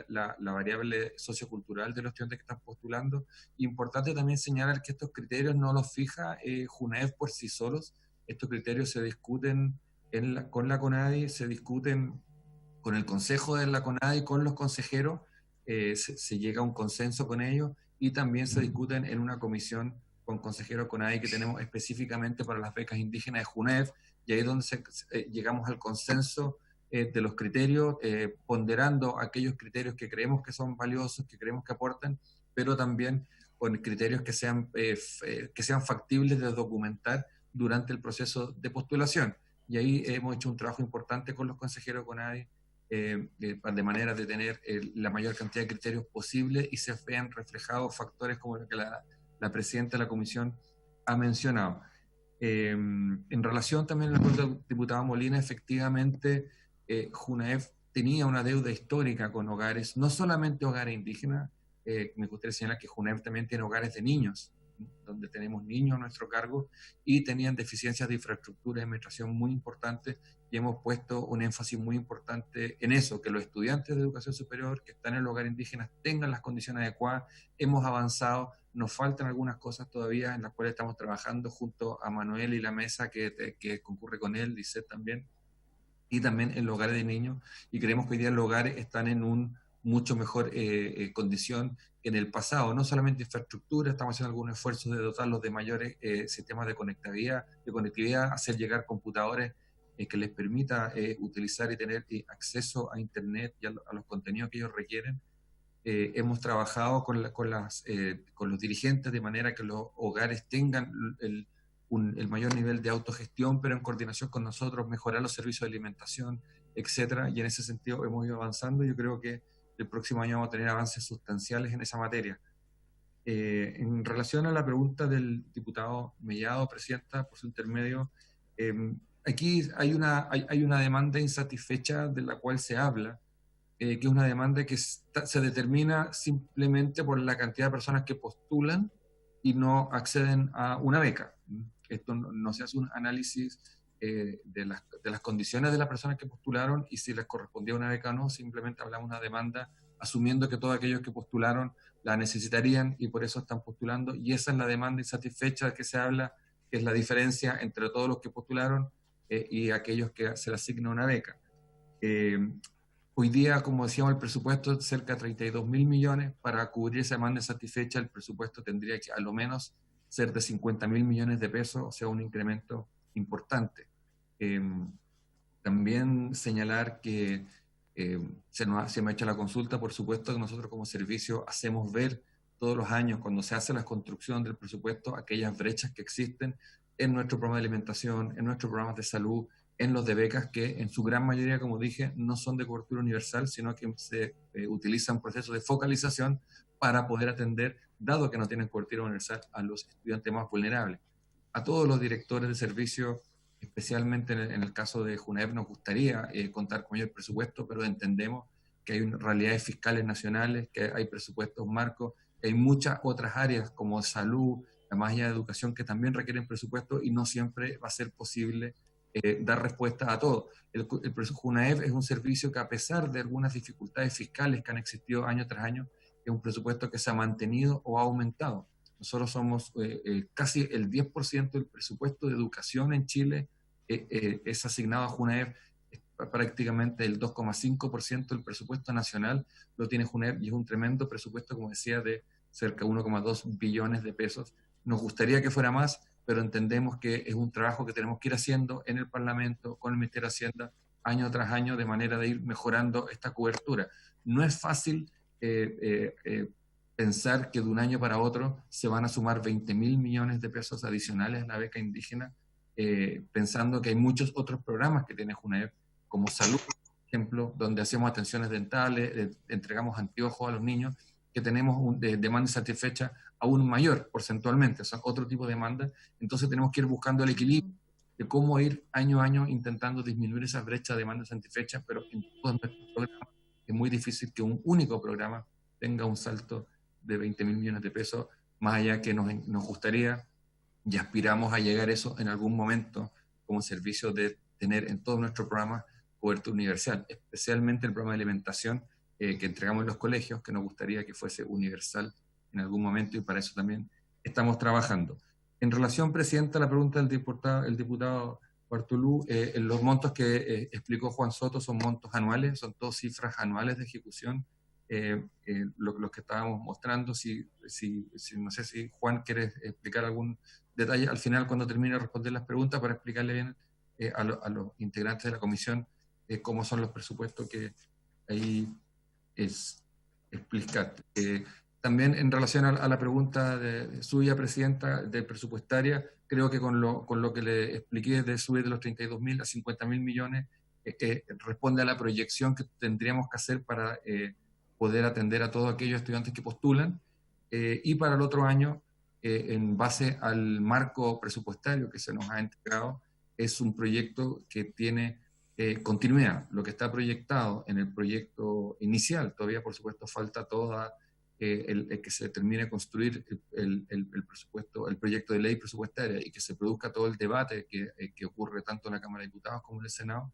la variable sociocultural de los estudiantes que están postulando. Importante también señalar que estos criterios no los fija JUNAEV por sí solos. Estos criterios se discuten con la CONADI, se discuten con el consejo de la CONADI, con los consejeros, se llega a un consenso con ellos, y también se discuten en una comisión con consejeros CONADI que tenemos específicamente para las becas indígenas de JUNAEV, y ahí es donde llegamos al consenso de los criterios, ponderando aquellos criterios que creemos que son valiosos, que creemos que aportan, pero también con criterios que sean factibles de documentar durante el proceso de postulación. Y ahí hemos hecho un trabajo importante con los consejeros CONADI, de manera de tener la mayor cantidad de criterios posible y se vean reflejados factores como lo que la presidenta de la comisión ha mencionado. En relación también a la pregunta del diputado Molina, efectivamente, JUNAEV tenía una deuda histórica con hogares, no solamente hogares indígenas, me gustaría señalar que JUNAEV también tiene hogares de niños, donde tenemos niños a nuestro cargo, y tenían deficiencias de infraestructura y administración muy importantes, y hemos puesto un énfasis muy importante en eso, que los estudiantes de educación superior que están en el hogar indígena tengan las condiciones adecuadas. Hemos avanzado, nos faltan algunas cosas todavía en las cuales estamos trabajando junto a Manuel y la mesa que concurre con él, Lisset también, y también en los hogares de niños, y creemos que hoy día los hogares están en un mucho mejor condición que en el pasado, no solamente infraestructura, estamos haciendo algunos esfuerzos de dotarlos de mayores sistemas de conectividad, hacer llegar computadores que les permita utilizar y tener acceso a Internet y a los contenidos que ellos requieren. Hemos trabajado con los dirigentes de manera que los hogares tengan el mayor nivel de autogestión, pero en coordinación con nosotros, mejorar los servicios de alimentación, etcétera, y en ese sentido hemos ido avanzando. Yo creo que el próximo año vamos a tener avances sustanciales en esa materia. En relación a la pregunta del diputado Mellado, presidenta, por su intermedio, aquí hay una demanda insatisfecha de la cual se habla, que es una demanda que se determina simplemente por la cantidad de personas que postulan y no acceden a una beca. Esto no se hace un análisis de las condiciones de las personas que postularon y si les correspondía una beca o no, simplemente hablamos de una demanda asumiendo que todos aquellos que postularon la necesitarían y por eso están postulando, y esa es la demanda insatisfecha de que se habla, que es la diferencia entre todos los que postularon y aquellos que se les asigna una beca. Hoy día, como decíamos, el presupuesto es cerca de 32.000 millones. Para cubrir esa demanda insatisfecha, el presupuesto tendría que a lo menos ser de 50.000 millones de pesos, o sea, un incremento importante. También señalar que se me ha hecho la consulta, por supuesto que nosotros como servicio hacemos ver todos los años, cuando se hace la construcción del presupuesto, aquellas brechas que existen en nuestro programa de alimentación, en nuestros programas de salud, en los de becas, que en su gran mayoría, como dije, no son de cobertura universal, sino que se utiliza un proceso de focalización para poder atender, dado que no tienen cobertura universal, a los estudiantes más vulnerables. A todos los directores de servicio, especialmente en el caso de JUNAEV, nos gustaría contar con mayor presupuesto, pero entendemos que hay realidades fiscales nacionales, que hay presupuestos marcos, que hay muchas otras áreas como salud, más allá de educación, que también requieren presupuesto y no siempre va a ser posible dar respuesta a todo. El JUNAEV es un servicio que, a pesar de algunas dificultades fiscales que han existido año tras año, es un presupuesto que se ha mantenido o ha aumentado. Nosotros somos casi el 10% del presupuesto de educación en Chile es asignado a JUNAEV, prácticamente el 2,5% del presupuesto nacional lo tiene JUNAEV, y es un tremendo presupuesto, como decía, de cerca de 1,2 billones de pesos. Nos gustaría que fuera más, pero entendemos que es un trabajo que tenemos que ir haciendo en el Parlamento, con el Ministerio de Hacienda, año tras año, de manera de ir mejorando esta cobertura. No es fácil pensar que de un año para otro se van a sumar 20.000 millones de pesos adicionales a la beca indígena, pensando que hay muchos otros programas que tiene JUNAEV, como salud, por ejemplo, donde hacemos atenciones dentales, entregamos anteojos a los niños, que tenemos demanda insatisfecha aún mayor porcentualmente, o sea, otro tipo de demanda. Entonces tenemos que ir buscando el equilibrio de cómo ir año a año intentando disminuir esa brecha de demanda insatisfecha, pero en todos nuestros programas es muy difícil que un único programa tenga un salto de 20.000 millones de pesos, más allá que nos gustaría y aspiramos a llegar a eso en algún momento como servicio de tener en todos nuestros programas cobertura universal, especialmente el programa de alimentación que entregamos en los colegios, que nos gustaría que fuese universal en algún momento, y para eso también estamos trabajando. En relación, Presidenta, a la pregunta del diputado Bartolú, los montos que explicó Juan Soto son montos anuales, son todas cifras anuales de ejecución, los que estábamos mostrando. No sé si Juan quiere explicar algún detalle al final cuando termine de responder las preguntas para explicarle bien a los integrantes de la comisión cómo son los presupuestos que ahí explicar. También en relación a la pregunta de suya, Presidenta, de presupuestaria, creo que con lo que le expliqué de subir de los 32.000 a 50.000 millones, responde a la proyección que tendríamos que hacer para poder atender a todos aquellos estudiantes que postulan, y para el otro año, en base al marco presupuestario que se nos ha entregado, es un proyecto que tiene continuidad. Lo que está proyectado en el proyecto inicial, todavía por supuesto falta toda el que se termine de construir el presupuesto, el proyecto de ley presupuestaria, y que se produzca todo el debate que ocurre tanto en la Cámara de Diputados como en el Senado,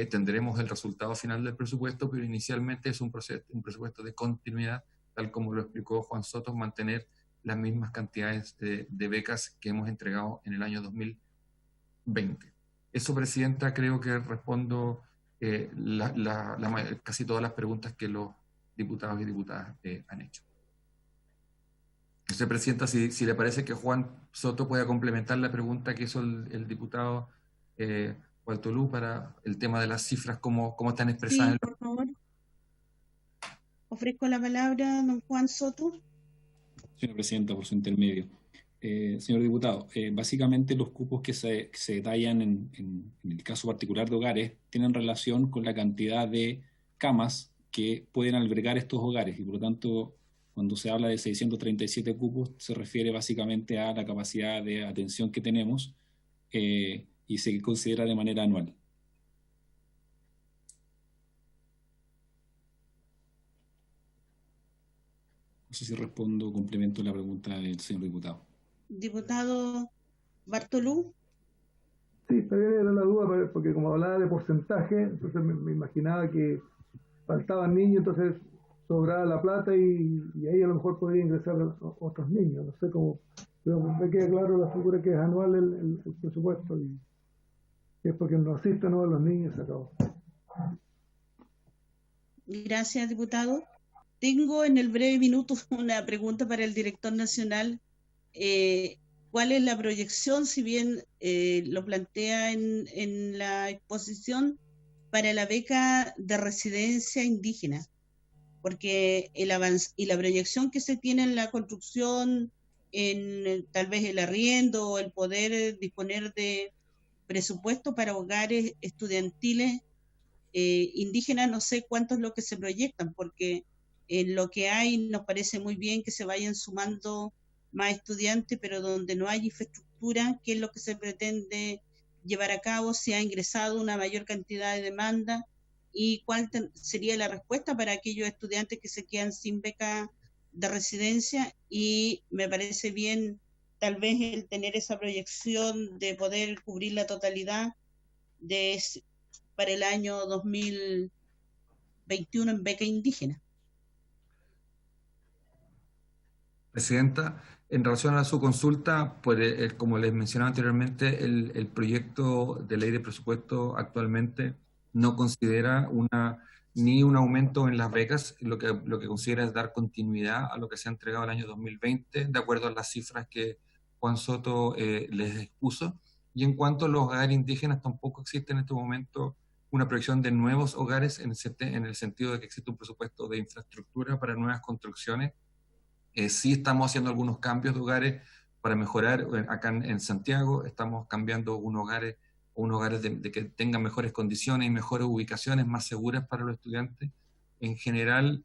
tendremos el resultado final del presupuesto, pero inicialmente es un presupuesto de continuidad, tal como lo explicó Juan Soto, mantener las mismas cantidades de becas que hemos entregado en el año 2020. Eso, Presidenta, creo que respondo casi todas las preguntas que los diputados y diputadas han hecho. Entonces, Presidenta, si le parece que Juan Soto pueda complementar la pregunta que hizo el diputado Bartolú para el tema de las cifras, cómo están expresadas. Sí, por favor. Ofrezco la palabra a don Juan Soto. Señora Presidenta, por su intermedio. Señor diputado, básicamente los cupos que se detallan en el caso particular de hogares tienen relación con la cantidad de camas que pueden albergar estos hogares, y por lo tanto, cuando se habla de 637 cupos, se refiere básicamente a la capacidad de atención que tenemos, y se considera de manera anual. No sé si respondo o complemento la pregunta del señor diputado. Diputado Bartolú. Sí, está bien, era la duda, porque como hablaba de porcentaje, entonces me imaginaba que faltaban niños, entonces sobraba la plata y ahí a lo mejor podría ingresar otros niños. No sé cómo, pero me queda claro la figura que es anual el presupuesto, y es porque no asisten a los niños, se acabó. Gracias, diputado. Tengo en el breve minuto una pregunta para el director nacional. ¿Cuál es la proyección, si bien lo plantea en la exposición, para la beca de residencia indígena? Porque el avance y la proyección que se tiene en la construcción, en tal vez el arriendo o el poder disponer de presupuesto para hogares estudiantiles indígenas, no sé cuánto es lo que se proyectan, porque en lo que hay nos parece muy bien que se vayan sumando más estudiantes, pero donde no hay infraestructura, ¿qué es lo que se pretende llevar a cabo? ¿Se ha ingresado una mayor cantidad de demanda? ¿Y cuál sería la respuesta para aquellos estudiantes que se quedan sin beca de residencia? Y me parece bien tal vez el tener esa proyección de poder cubrir la totalidad para el año 2021 en beca indígena. Presidenta, en relación a su consulta, pues, como les mencionaba anteriormente, el proyecto de ley de presupuesto actualmente no considera ni un aumento en las becas, lo que considera es dar continuidad a lo que se ha entregado el año 2020, de acuerdo a las cifras que Juan Soto les expuso. Y en cuanto a los hogares indígenas, tampoco existe en este momento una proyección de nuevos hogares en el sentido de que existe un presupuesto de infraestructura para nuevas construcciones. Sí estamos haciendo algunos cambios de hogares para mejorar. Acá en Santiago estamos cambiando unos hogares de que tengan mejores condiciones y mejores ubicaciones, más seguras para los estudiantes. En general,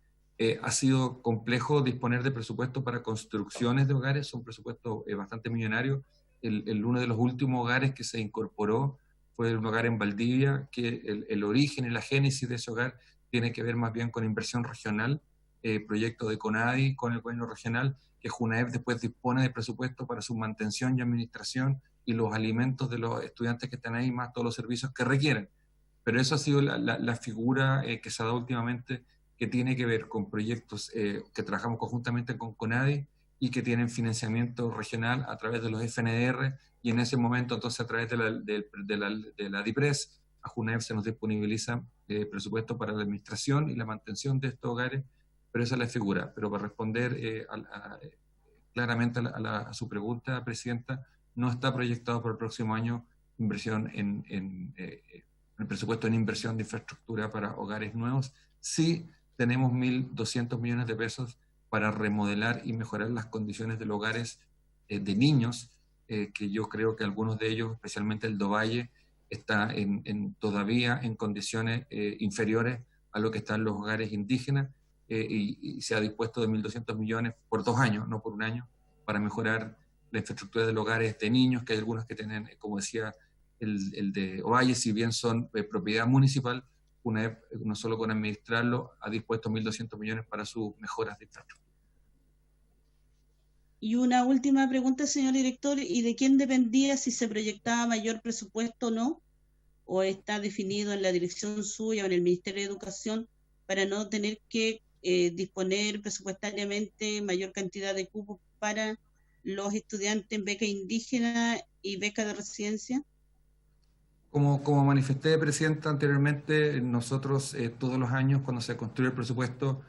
ha sido complejo disponer de presupuesto para construcciones de hogares, son presupuestos bastante millonarios. Uno de los últimos hogares que se incorporó fue un hogar en Valdivia, que el origen y la génesis de ese hogar tiene que ver más bien con inversión regional, proyecto de CONADI con el gobierno regional, que JUNAEP después dispone de presupuesto para su mantención y administración y los alimentos de los estudiantes que están ahí, más todos los servicios que requieren. Pero eso ha sido la figura que se ha dado últimamente, que tiene que ver con proyectos que trabajamos conjuntamente con CONADI y que tienen financiamiento regional a través de los FNDR, y en ese momento entonces a través de la DIPRES a JUNAEP se nos disponibiliza presupuesto para la administración y la mantención de estos hogares, pero esa es la figura. Pero para responder claramente a su pregunta, Presidenta, no está proyectado para el próximo año inversión el presupuesto en inversión de infraestructura para hogares nuevos. Sí tenemos 1.200 millones de pesos para remodelar y mejorar las condiciones de los hogares de niños, que yo creo que algunos de ellos, especialmente el Dovalle, está todavía en condiciones inferiores a lo que están los hogares indígenas, y se ha dispuesto de 1.200 millones por 2 años, no por 1 año, para mejorar la infraestructura de los hogares de niños, que hay algunos que tienen, como decía, el de Ovalle, si bien son propiedad municipal, UNEP, no solo con administrarlo, ha dispuesto 1.200 millones para sus mejoras de infraestructura. Y una última pregunta, señor director, ¿y de quién dependía si se proyectaba mayor presupuesto o no? ¿O está definido en la dirección suya o en el Ministerio de Educación para no tener que disponer presupuestariamente mayor cantidad de cupos para los estudiantes en beca indígena y beca de residencia? Como manifesté, Presidenta, anteriormente, nosotros todos los años, cuando se construye el presupuesto,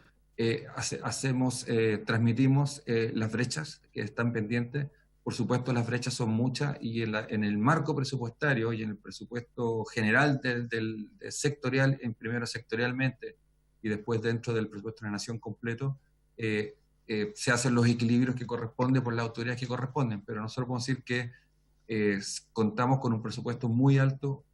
transmitimos las brechas que están pendientes. Por supuesto, las brechas son muchas, y en el marco presupuestario y en el presupuesto general del sectorial, primero sectorialmente y después dentro del presupuesto de la nación completo, se hacen los equilibrios que corresponden por las autoridades que corresponden, pero nosotros podemos decir que contamos con un presupuesto muy alto,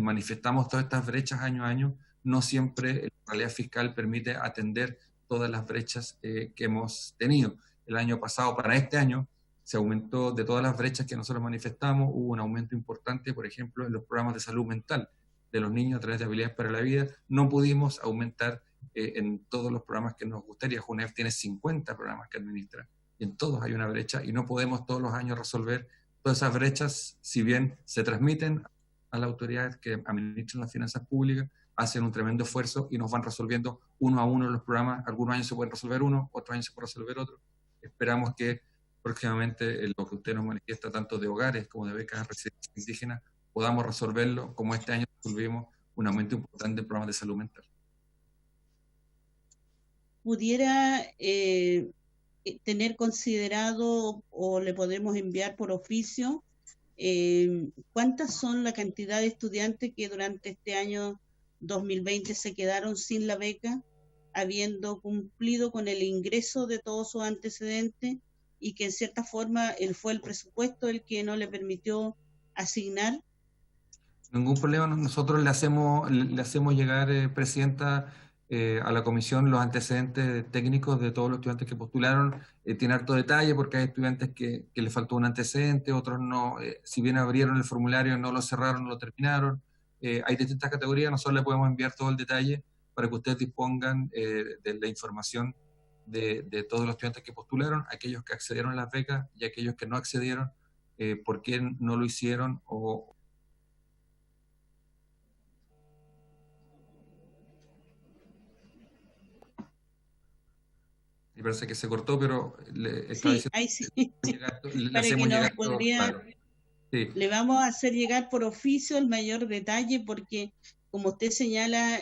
manifestamos todas estas brechas año a año. No siempre la realidad fiscal permite atender todas las brechas que hemos tenido. El año pasado, para este año, se aumentó de todas las brechas que nosotros manifestamos, hubo un aumento importante, por ejemplo, en los programas de salud mental de los niños a través de habilidades para la vida. No pudimos aumentar en todos los programas que nos gustaría. JUNEP tiene 50 programas que administra, y en todos hay una brecha, y no podemos todos los años resolver todas esas brechas. Si bien se transmiten a las autoridades que administran las finanzas públicas, hacen un tremendo esfuerzo y nos van resolviendo uno a uno los programas. Algunos años se pueden resolver uno, otros años se puede resolver otro. Esperamos que próximamente lo que usted nos manifiesta, tanto de hogares como de becas de residencia indígena, podamos resolverlo, como este año resolvimos un aumento importante de programas de salud mental. ¿Pudiera tener considerado, o le podemos enviar por oficio, cuántas son la cantidad de estudiantes que durante este año 2020 se quedaron sin la beca, habiendo cumplido con el ingreso de todos sus antecedentes, y que en cierta forma fue el presupuesto el que no le permitió asignar? Ningún problema, nosotros le hacemos llegar, Presidenta, a la comisión los antecedentes técnicos de todos los estudiantes que postularon. Tiene harto detalle porque hay estudiantes que les faltó un antecedente, otros no, si bien abrieron el formulario, no lo cerraron, no lo terminaron. Hay distintas categorías, nosotros le podemos enviar todo el detalle para que ustedes dispongan de la información de todos los estudiantes que postularon, aquellos que accedieron a las becas y aquellos que no accedieron, por qué no lo hicieron. Me parece que se cortó, pero le vamos a hacer llegar por oficio el mayor detalle, porque como usted señala,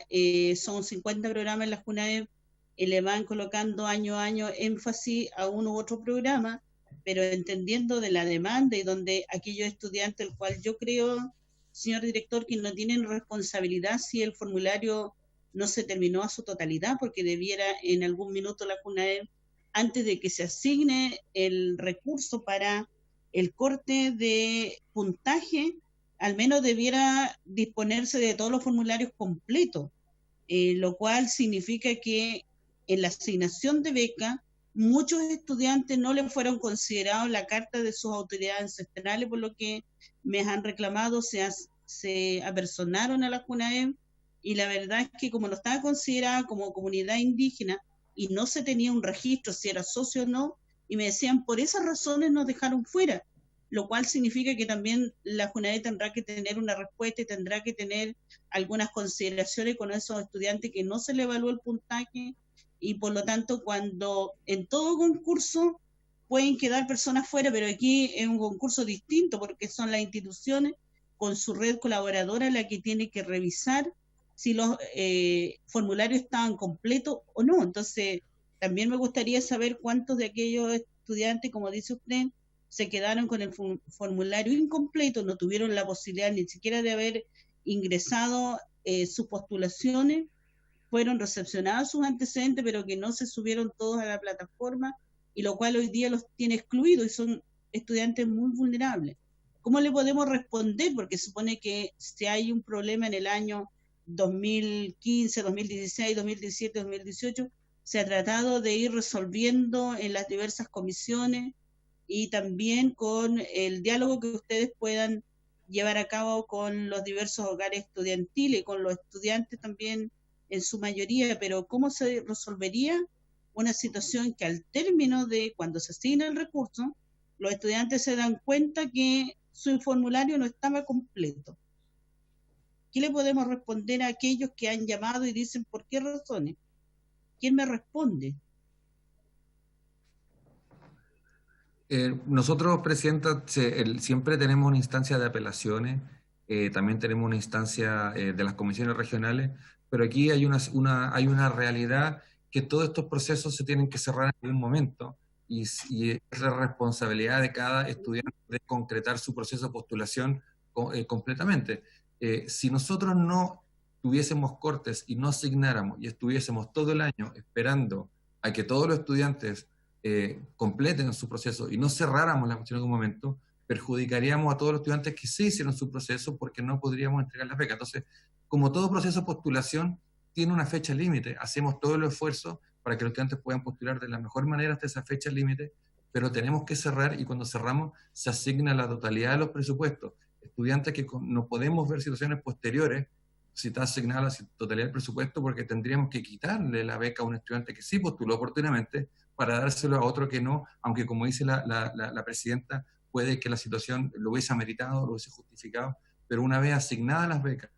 son 50 programas en la JUNAEP, le van colocando año a año énfasis a uno u otro programa, pero entendiendo de la demanda y donde aquellos estudiantes, el cual yo creo, señor director, que no tienen responsabilidad si el formulario no se terminó a su totalidad, porque debiera en algún minuto la JUNAEP, antes de que se asigne el recurso para el corte de puntaje, al menos debiera disponerse de todos los formularios completos, lo cual significa que en la asignación de beca muchos estudiantes no les fueron considerados la carta de sus autoridades ancestrales, por lo que me han reclamado, se apersonaron a la JUNAEP, y la verdad es que como no estaba considerada como comunidad indígena, y no se tenía un registro si era socio o no, y me decían, por esas razones nos dejaron fuera, lo cual significa que también la JUNAED tendrá que tener una respuesta y tendrá que tener algunas consideraciones con esos estudiantes que no se le evaluó el puntaje, y por lo tanto cuando en todo concurso pueden quedar personas fuera, pero aquí es un concurso distinto porque son las instituciones con su red colaboradora la que tiene que revisar si los formularios estaban completos o no. Entonces también me gustaría saber cuántos de aquellos estudiantes, como dice usted, se quedaron con el formulario incompleto, no tuvieron la posibilidad ni siquiera de haber ingresado sus postulaciones, fueron recepcionados sus antecedentes, pero que no se subieron todos a la plataforma, y lo cual hoy día los tiene excluidos y son estudiantes muy vulnerables. ¿Cómo le podemos responder? Porque supone que si hay un problema en el año 2015, 2016, 2017, 2018, se ha tratado de ir resolviendo en las diversas comisiones y también con el diálogo que ustedes puedan llevar a cabo con los diversos hogares estudiantiles, con los estudiantes también en su mayoría, pero ¿cómo se resolvería una situación que al término de cuando se asigna el recurso, los estudiantes se dan cuenta que su formulario no estaba completo? ¿Qué le podemos responder a aquellos que han llamado y dicen por qué razones? ¿Quién me responde? Nosotros, Presidenta, siempre tenemos una instancia de apelaciones, también tenemos una instancia de las comisiones regionales, pero aquí hay una realidad que todos estos procesos se tienen que cerrar en algún momento, y es la responsabilidad de cada estudiante de concretar su proceso de postulación completamente. Si nosotros no tuviésemos cortes y no asignáramos y estuviésemos todo el año esperando a que todos los estudiantes completen su proceso y no cerráramos la cuestión en algún momento, perjudicaríamos a todos los estudiantes que sí hicieron su proceso porque no podríamos entregar las becas. Entonces, como todo proceso de postulación tiene una fecha límite, hacemos todo el esfuerzo para que los estudiantes puedan postular de la mejor manera hasta esa fecha límite, pero tenemos que cerrar, y cuando cerramos se asigna la totalidad de los presupuestos. Estudiantes que no podemos ver situaciones posteriores si está asignada la totalidad del presupuesto, porque tendríamos que quitarle la beca a un estudiante que sí postuló oportunamente para dárselo a otro que no, aunque como dice la presidenta, puede que la situación lo hubiese ameritado, lo hubiese justificado, pero una vez asignadas las becas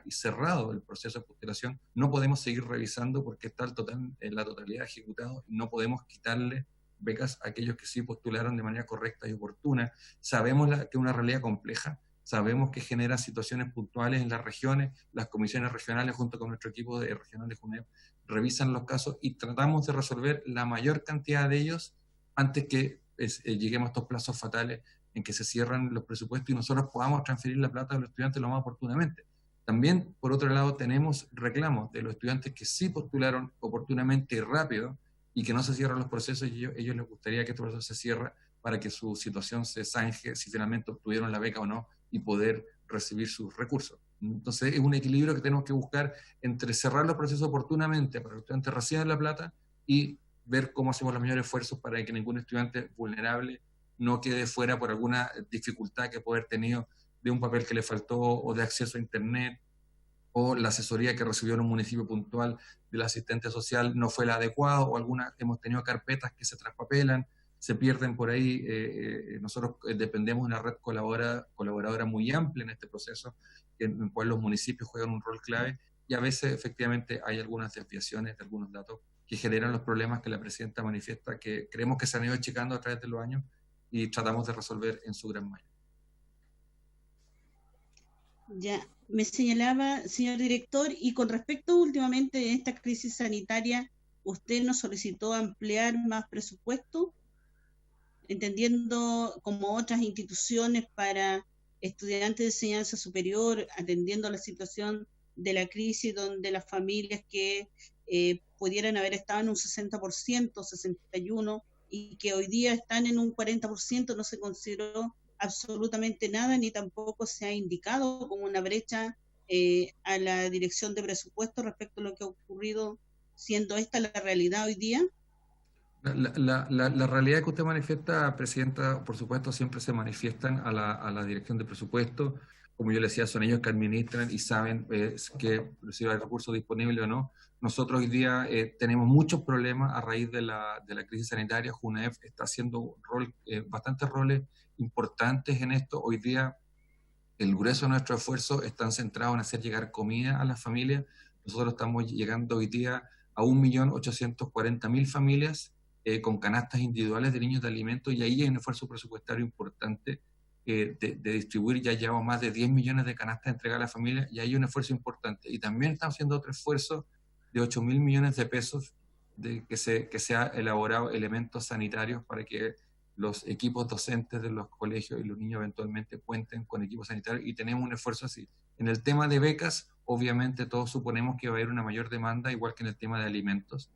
y cerrado el proceso de postulación, no podemos seguir revisando porque está en la totalidad ejecutado, y no podemos quitarle becas a aquellos que sí postularon de manera correcta y oportuna. Sabemos que es una realidad compleja, sabemos que genera situaciones puntuales en las regiones, las comisiones regionales junto con nuestro equipo de regional de JUNAED revisan los casos y tratamos de resolver la mayor cantidad de ellos antes que lleguemos a estos plazos fatales en que se cierran los presupuestos y nosotros podamos transferir la plata a los estudiantes lo más oportunamente. También, por otro lado, tenemos reclamos de los estudiantes que sí postularon oportunamente y rápido y que no se cierran los procesos, y ellos les gustaría que este proceso se cierre para que su situación se zanje si finalmente obtuvieron la beca o no y poder recibir sus recursos. Entonces es un equilibrio que tenemos que buscar entre cerrar los procesos oportunamente para que los estudiantes reciban la plata y ver cómo hacemos los mayores esfuerzos para que ningún estudiante vulnerable no quede fuera por alguna dificultad que pueda haber tenido de un papel que le faltó o de acceso a internet, o la asesoría que recibió en un municipio puntual del asistente social no fue la adecuada, o hemos tenido carpetas que se traspapelan, se pierden por ahí. Nosotros dependemos de una red colaboradora muy amplia en este proceso, en el cual los municipios juegan un rol clave, y a veces efectivamente hay algunas desviaciones de algunos datos que generan los problemas que la presidenta manifiesta, que creemos que se han ido achicando a través de los años y tratamos de resolver en su gran mayoría. Ya, me señalaba, señor director, y con respecto últimamente a esta crisis sanitaria, ¿usted nos solicitó ampliar más presupuesto, entendiendo como otras instituciones para estudiantes de enseñanza superior, atendiendo la situación de la crisis donde las familias que pudieran haber estado en un 60%, 61%, y que hoy día están en un 40%, no se consideró absolutamente nada, ni tampoco se ha indicado como una brecha a la dirección de presupuesto respecto a lo que ha ocurrido, siendo esta la realidad hoy día? La realidad que usted manifiesta, Presidenta, por supuesto, siempre se manifiestan a la dirección de presupuesto. Como yo le decía, son ellos que administran y saben que si hay recursos disponibles o no. Nosotros hoy día tenemos muchos problemas a raíz de la crisis sanitaria. JUNAEF está haciendo bastantes roles importantes en esto. Hoy día el grueso de nuestro esfuerzo están centrados en hacer llegar comida a las familias. Nosotros estamos llegando hoy día a 1.840.000 familias con canastas individuales de niños de alimentos, y ahí hay un esfuerzo presupuestario importante de distribuir. Ya llevamos más de 10 millones de canastas entregadas a la familia, y ahí hay un esfuerzo importante. Y también estamos haciendo otro esfuerzo de 8.000 millones de pesos que se ha elaborado elementos sanitarios para que los equipos docentes de los colegios y los niños eventualmente cuenten con equipos sanitarios, y tenemos un esfuerzo así. En el tema de becas, obviamente todos suponemos que va a haber una mayor demanda, igual que en el tema de alimentos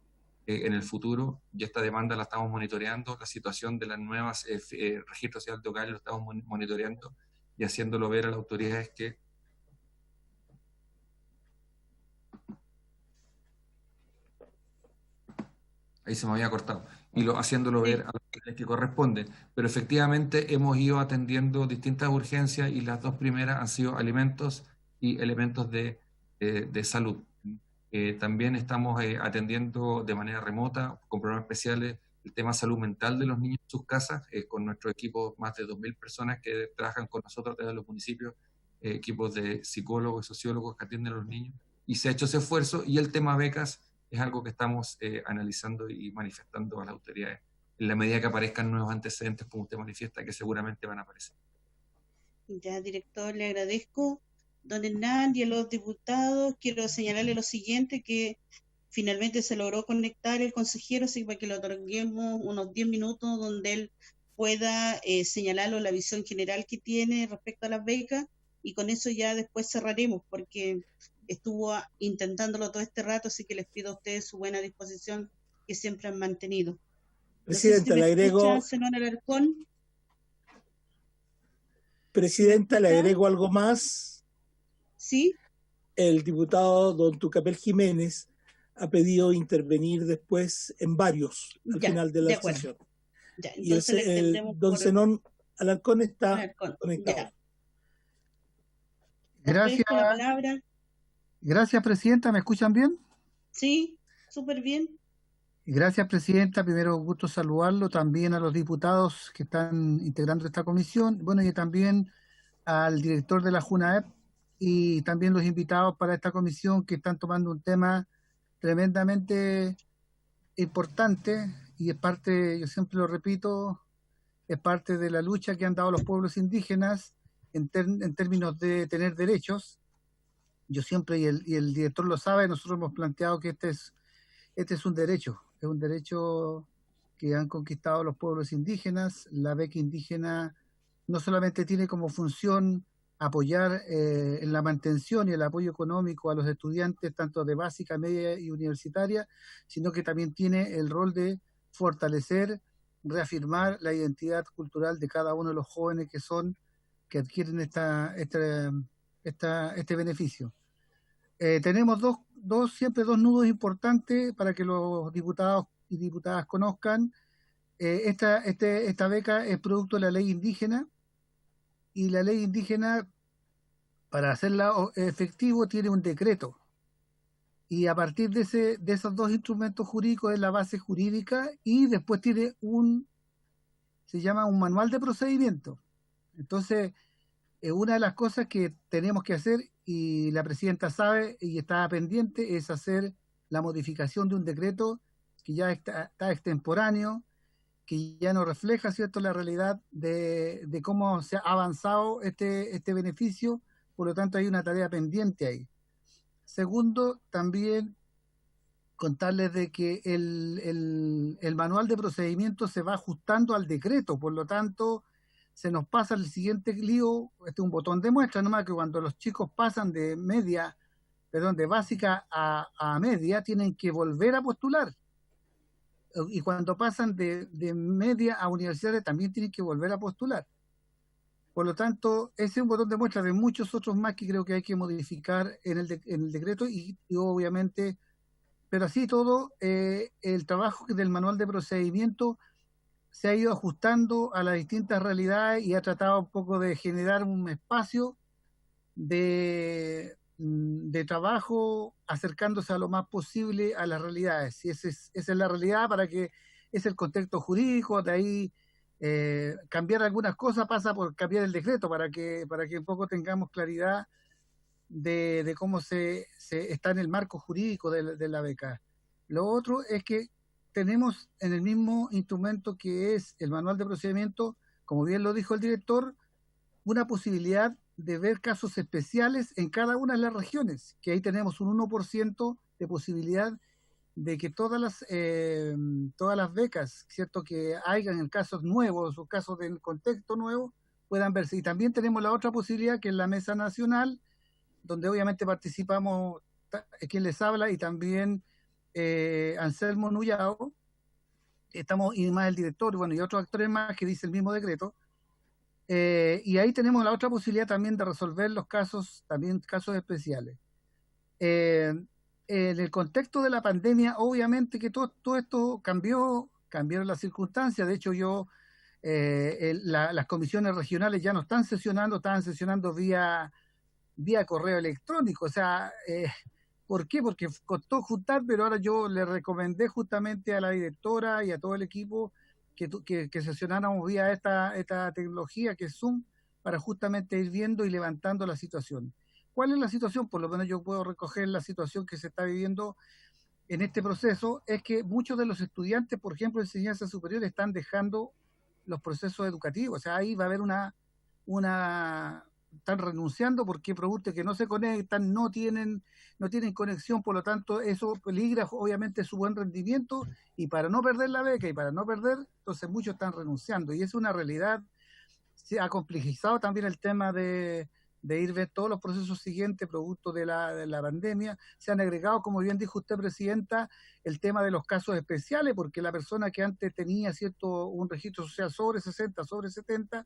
en el futuro, y esta demanda la estamos monitoreando. La situación de las nuevas registros sociales de hogares lo estamos monitoreando y haciéndolo ver a las autoridades que ahí se me había cortado, y haciéndolo ver a las autoridades que corresponden. Pero efectivamente hemos ido atendiendo distintas urgencias, y las dos primeras han sido alimentos y elementos de salud. También estamos atendiendo de manera remota, con programas especiales, el tema salud mental de los niños en sus casas, con nuestro equipo, más de 2.000 personas que trabajan con nosotros desde los municipios, equipos de psicólogos y sociólogos que atienden a los niños, y se ha hecho ese esfuerzo. Y el tema becas es algo que estamos analizando y manifestando a las autoridades, en la medida que aparezcan nuevos antecedentes, como usted manifiesta, que seguramente van a aparecer. Ya, director, le agradezco. Don Hernán y a los diputados, quiero señalarle lo siguiente, que finalmente se logró conectar el consejero, así para que le otorguemos unos 10 minutos donde él pueda señalarlo la visión general que tiene respecto a las becas, y con eso ya después cerraremos, porque estuvo intentándolo todo este rato, así que les pido a ustedes su buena disposición que siempre han mantenido. Presidenta, le agrego... Presidenta, le agrego algo más. Sí. El diputado don Tucapel Jiménez ha pedido intervenir después en varios al final de la sesión. Y don Zenón Alarcón está conectado. Gracias, presidenta. ¿Me escuchan bien? Sí, súper bien. Gracias, presidenta. Primero, gusto saludarlo, también a los diputados que están integrando esta comisión, bueno, y también al director de la JUNAEP, y también los invitados para esta comisión, que están tomando un tema tremendamente importante, y es parte, yo siempre lo repito, es parte de la lucha que han dado los pueblos indígenas en términos de tener derechos. Yo siempre, y el director lo sabe, nosotros hemos planteado que este es un derecho que han conquistado los pueblos indígenas. La beca indígena no solamente tiene como función apoyar en la mantención y el apoyo económico a los estudiantes, tanto de básica, media y universitaria, sino que también tiene el rol de fortalecer, reafirmar la identidad cultural de cada uno de los jóvenes que adquieren este beneficio. Tenemos siempre dos nudos importantes para que los diputados y diputadas conozcan. Esta beca es producto de la ley indígena, y la ley indígena, para hacerla efectivo, tiene un decreto, y a partir de esos dos instrumentos jurídicos es la base jurídica, y después tiene se llama un manual de procedimiento. Entonces, una de las cosas que tenemos que hacer, y la presidenta sabe y está pendiente, es hacer la modificación de un decreto que ya está extemporáneo, que ya no refleja, ¿cierto?, la realidad de cómo se ha avanzado este beneficio. Por lo tanto, hay una tarea pendiente ahí. Segundo, también contarles de que el manual de procedimiento se va ajustando al decreto, por lo tanto, se nos pasa el siguiente lío. Este es un botón de muestra, nomás que cuando los chicos pasan de básica a media, tienen que volver a postular. Y cuando pasan de media a universidades, también tienen que volver a postular. Por lo tanto, ese es un botón de muestra de muchos otros más que creo que hay que modificar en el decreto, y obviamente, pero así todo, el trabajo del manual de procedimiento se ha ido ajustando a las distintas realidades, y ha tratado un poco de generar un espacio de de trabajo acercándose a lo más posible a las realidades. Y esa es la realidad, para que es el contexto jurídico, de ahí cambiar algunas cosas pasa por cambiar el decreto, para que un poco tengamos claridad de cómo se está en el marco jurídico de la beca. Lo otro es que tenemos en el mismo instrumento que es el manual de procedimiento, como bien lo dijo el director, una posibilidad de ver casos especiales en cada una de las regiones, que ahí tenemos un 1% de posibilidad de que todas las becas, ¿cierto?, que hayan en casos nuevos o casos del contexto nuevo, puedan verse. Y también tenemos la otra posibilidad, que es la Mesa Nacional, donde obviamente participamos quien les habla y también Anselmo Nullao, estamos, y más el director, bueno, y otros actores más que dice el mismo decreto. Y ahí tenemos la otra posibilidad también de resolver los casos, también casos especiales. En el contexto de la pandemia, obviamente que todo esto cambiaron las circunstancias. De hecho, las comisiones regionales ya no están sesionando, estaban sesionando vía correo electrónico. O sea, ¿por qué? Porque costó juntar, pero ahora yo le recomendé justamente a la directora y a todo el equipo que sesionáramos vía esta tecnología que es Zoom, para justamente ir viendo y levantando la situación. ¿Cuál es la situación? Por lo menos yo puedo recoger la situación que se está viviendo en este proceso. Es que muchos de los estudiantes, por ejemplo, de enseñanza superior, están dejando los procesos educativos. O sea, ahí va a haber están renunciando porque producto que no se conectan, no tienen conexión, por lo tanto eso peligra obviamente su buen rendimiento, y para no perder la beca y para no perder, entonces muchos están renunciando, y es una realidad. Se ha complejizado también el tema de ir a ver todos los procesos siguientes producto de la pandemia. Se han agregado, como bien dijo usted, Presidenta, el tema de los casos especiales, porque la persona que antes tenía un registro social sobre 60, sobre 70,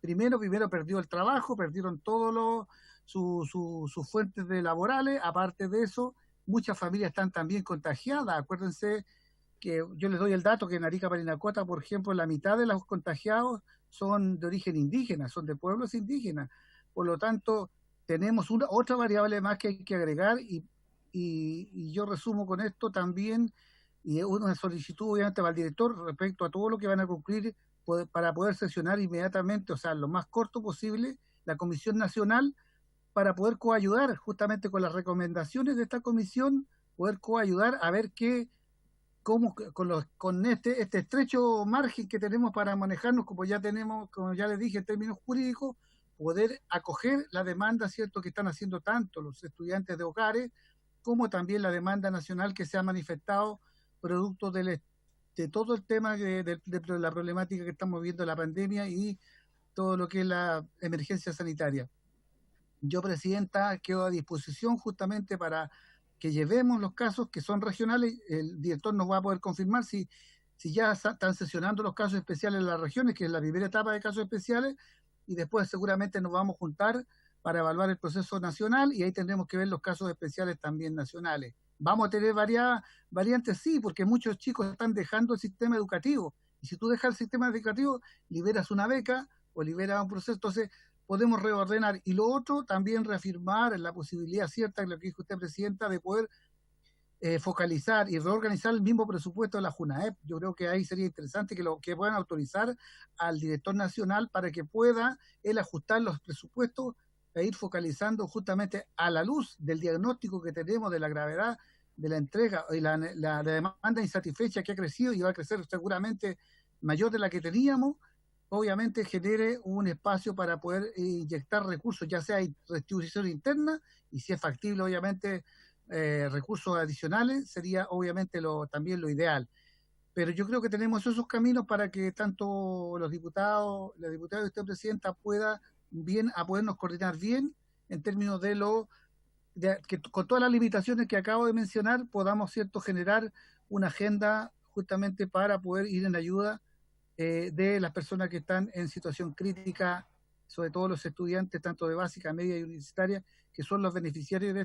primero perdió el trabajo, perdieron todos sus fuentes laborales. Aparte de eso, muchas familias están también contagiadas. Acuérdense que yo les doy el dato que en Arica Parinacota, por ejemplo, la mitad de los contagiados son de origen indígena, son de pueblos indígenas. Por lo tanto, tenemos otra variable más que hay que agregar, y yo resumo con esto también, y una solicitud obviamente para el director respecto a todo lo que van a concluir, para poder sesionar inmediatamente, o sea, lo más corto posible, la Comisión Nacional, para poder coayudar justamente con las recomendaciones de esta comisión, poder coayudar a ver con este estrecho margen que tenemos para manejarnos, como ya les dije, en términos jurídicos, poder acoger la demanda, ¿cierto?, que están haciendo tanto los estudiantes de hogares, como también la demanda nacional que se ha manifestado producto de todo el tema de la problemática que estamos viendo, la pandemia y todo lo que es la emergencia sanitaria. Yo, Presidenta, quedo a disposición justamente para que llevemos los casos que son regionales. El director nos va a poder confirmar si ya están sesionando los casos especiales en las regiones, que es la primera etapa de casos especiales, y después seguramente nos vamos a juntar para evaluar el proceso nacional, y ahí tendremos que ver los casos especiales también nacionales. Vamos a tener variantes, sí, porque muchos chicos están dejando el sistema educativo, y si tú dejas el sistema educativo, liberas una beca o liberas un proceso, entonces podemos reordenar. Y lo otro, también reafirmar la posibilidad cierta, lo que dijo usted, Presidenta, de poder focalizar y reorganizar el mismo presupuesto de la JUNAEP. Yo creo que ahí sería interesante que puedan autorizar al director nacional para que pueda él ajustar los presupuestos e ir focalizando justamente a la luz del diagnóstico que tenemos de la gravedad de la entrega y la demanda insatisfecha que ha crecido y va a crecer seguramente mayor de la que teníamos. Obviamente genere un espacio para poder inyectar recursos, ya sea redistribución interna, y si es factible, obviamente, recursos adicionales, sería obviamente también lo ideal. Pero yo creo que tenemos esos caminos para que tanto los diputados, la diputada y usted, Presidenta, pueda a podernos coordinar bien en términos de que con todas las limitaciones que acabo de mencionar podamos, ¿cierto?, generar una agenda justamente para poder ir en ayuda de las personas que están en situación crítica, sobre todo los estudiantes tanto de básica, media y universitaria, que son los beneficiarios de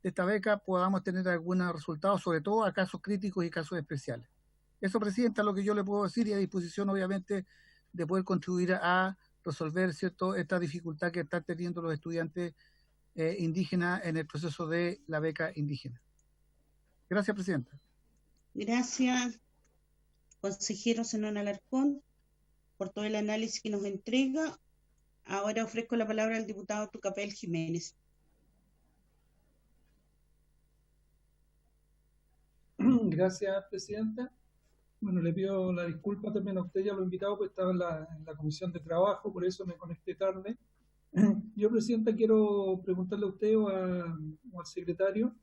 esta beca, podamos tener algunos resultados, sobre todo a casos críticos y casos especiales. Eso, Presidenta, es lo que yo le puedo decir, y a disposición obviamente de poder contribuir a resolver, ¿cierto?, esta dificultad que están teniendo los estudiantes indígena en el proceso de la beca indígena. Gracias, Presidenta. Gracias, consejero Zenón Alarcón, por todo el análisis que nos entrega. Ahora ofrezco la palabra al diputado Tucapel Jiménez. Gracias, Presidenta. Bueno, le pido la disculpa también a usted y a los invitados, porque estaba en la comisión de trabajo, por eso me conecté tarde. Yo, Presidenta, quiero preguntarle a usted o al secretario.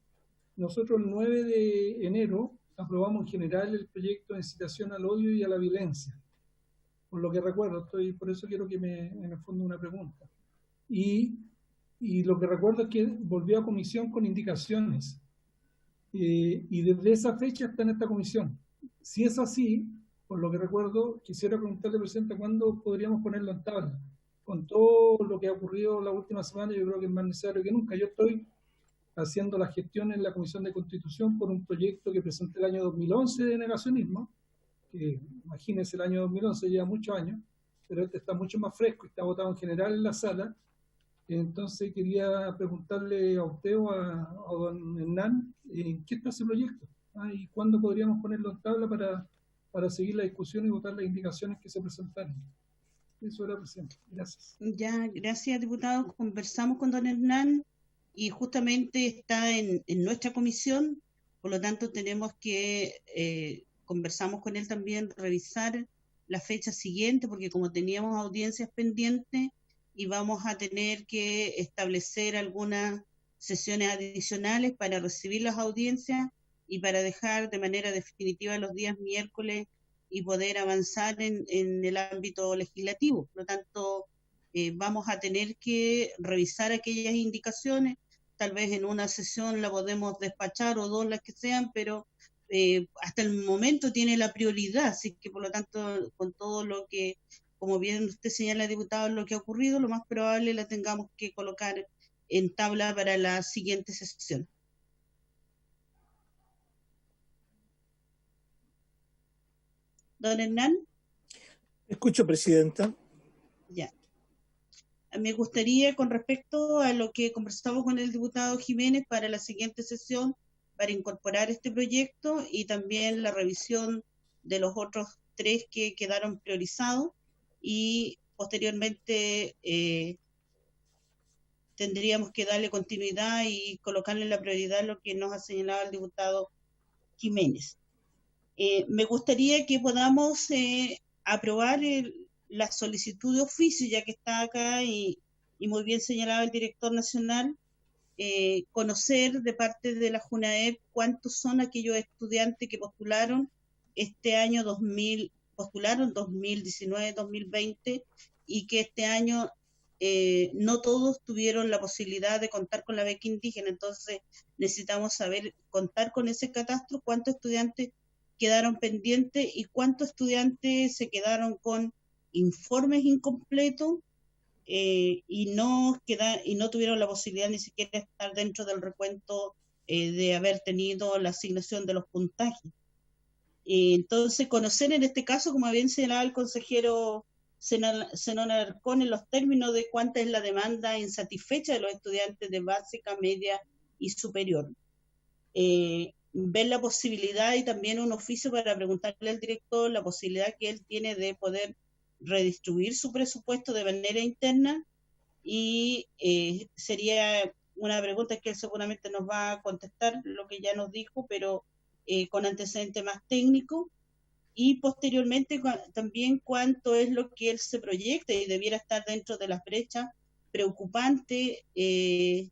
Nosotros el 9 de enero aprobamos en general el proyecto de incitación al odio y a la violencia. Por lo que recuerdo, por eso quiero que me responda una pregunta. Y lo que recuerdo es que volvió a comisión con indicaciones. Y desde esa fecha está en esta comisión. Si es así, por lo que recuerdo, quisiera preguntarle, Presidenta, ¿cuándo podríamos ponerlo en tabla? Con todo lo que ha ocurrido la última semana, yo creo que es más necesario que nunca. Yo estoy haciendo la gestión en la Comisión de Constitución por un proyecto que presenté el año 2011 de negacionismo, que imagínense, el año 2011 lleva muchos años, pero este está mucho más fresco y está votado en general en la sala. Entonces quería preguntarle a usted o a don Hernán, ¿en qué está ese proyecto? ¿Y cuándo podríamos ponerlo en tabla para seguir la discusión y votar las indicaciones que se presentaron? Eso era, Presidente. Gracias. Ya, gracias, diputado. Conversamos con don Hernán y justamente está en nuestra comisión, por lo tanto tenemos que, conversamos con él también, revisar la fecha siguiente, porque como teníamos audiencias pendientes, y vamos a tener que establecer algunas sesiones adicionales para recibir las audiencias y para dejar de manera definitiva los días miércoles y poder avanzar en el ámbito legislativo. Por lo tanto, vamos a tener que revisar aquellas indicaciones, tal vez en una sesión la podemos despachar o dos, las que sean, pero hasta el momento tiene la prioridad, así que por lo tanto, con todo lo que, como bien usted señala, diputado, lo que ha ocurrido, lo más probable la tengamos que colocar en tabla para la siguiente sesión. Don Hernán. Escucho, Presidenta. Ya. Me gustaría, con respecto a lo que conversamos con el diputado Jiménez para la siguiente sesión, para incorporar este proyecto y también la revisión de los otros 3 que quedaron priorizados, y posteriormente tendríamos que darle continuidad y colocarle la prioridad a lo que nos ha señalado el diputado Jiménez. Me gustaría que podamos aprobar la solicitud de oficio, ya que está acá y muy bien señalado el director nacional, conocer de parte de la JUNAEP cuántos son aquellos estudiantes que postularon este año 2019-2020, y que este año no todos tuvieron la posibilidad de contar con la beca indígena. Entonces necesitamos saber, contar con ese catastro, cuántos estudiantes quedaron pendientes y cuántos estudiantes se quedaron con informes incompletos y no tuvieron la posibilidad ni siquiera de estar dentro del recuento de haber tenido la asignación de los puntajes. Entonces, conocer en este caso, como bien señalaba el consejero Zenón Alarcón, en los términos de cuánta es la demanda insatisfecha de los estudiantes de básica, media y superior. Ver la posibilidad y también un oficio para preguntarle al director la posibilidad que él tiene de poder redistribuir su presupuesto de manera interna, y sería una pregunta que él seguramente nos va a contestar lo que ya nos dijo, pero con antecedente más técnico, y posteriormente también cuánto es lo que él se proyecta y debiera estar dentro de las brechas preocupantes de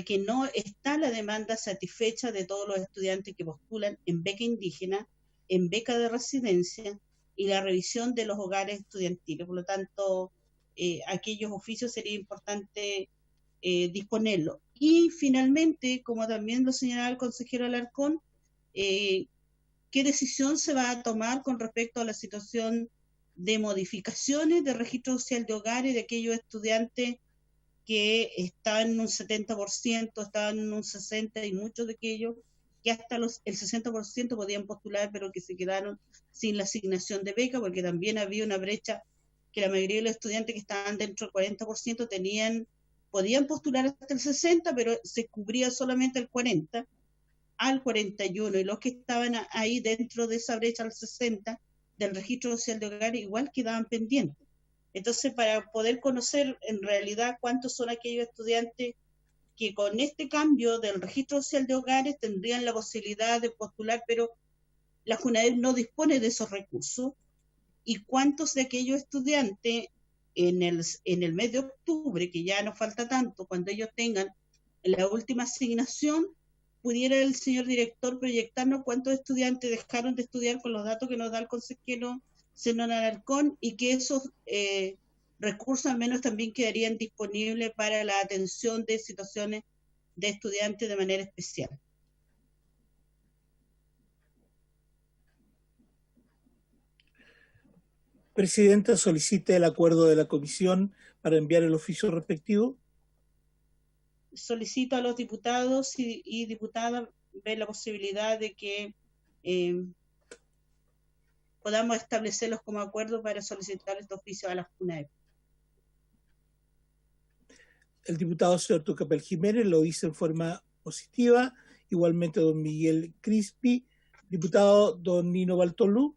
que no está la demanda satisfecha de todos los estudiantes que postulan en beca indígena, en beca de residencia y la revisión de los hogares estudiantiles. Por lo tanto, aquellos oficios sería importante disponerlos. Y finalmente, como también lo señalaba el consejero Alarcón, ¿qué decisión se va a tomar con respecto a la situación de modificaciones de registro social de hogares de aquellos estudiantes que estaban en un 70%, estaban en un 60%, y muchos de aquellos que hasta el 60% podían postular, pero que se quedaron sin la asignación de beca, porque también había una brecha que la mayoría de los estudiantes que estaban dentro del 40% tenían podían postular hasta el 60, pero se cubría solamente el 40 al 41, y los que estaban ahí dentro de esa brecha al 60 del registro social de hogares igual quedaban pendientes. Entonces, para poder conocer en realidad cuántos son aquellos estudiantes que con este cambio del registro social de hogares tendrían la posibilidad de postular, pero la JUNAEP no dispone de esos recursos, y cuántos de aquellos estudiantes en el mes de octubre, que ya no falta tanto, cuando ellos tengan la última asignación, pudiera el señor director proyectarnos cuántos estudiantes dejaron de estudiar con los datos que nos da el consejero Zenón Alarcón, y que esos recursos al menos también quedarían disponibles para la atención de situaciones de estudiantes de manera especial. Presidenta, solicita el acuerdo de la comisión para enviar el oficio respectivo. Solicito a los diputados y diputadas ver la posibilidad de que podamos establecerlos como acuerdo para solicitar este oficio a la JUNAEP. El diputado señor Tucapel Jiménez lo dice en forma positiva, igualmente don Miguel Crispi. Diputado don Nino Baltolú.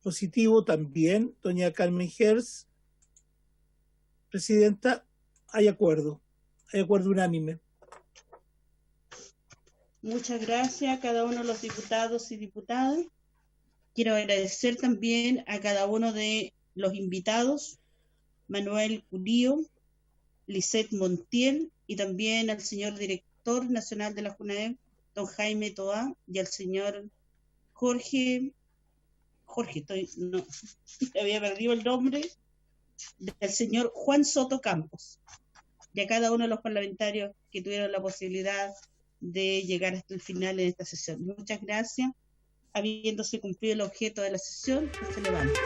Positivo también, doña Carmen Gers. Presidenta, hay acuerdo unánime. Muchas gracias a cada uno de los diputados y diputadas. Quiero agradecer también a cada uno de los invitados, Manuel Culío, Lisette Montiel, y también al señor director nacional de la JUNAEP, don Jaime Toá, y al señor Jorge, había perdido el nombre, del señor Juan Soto Campos, y a cada uno de los parlamentarios que tuvieron la posibilidad de llegar hasta el final en esta sesión. Muchas gracias. Habiéndose cumplido el objeto de la sesión, se levanta.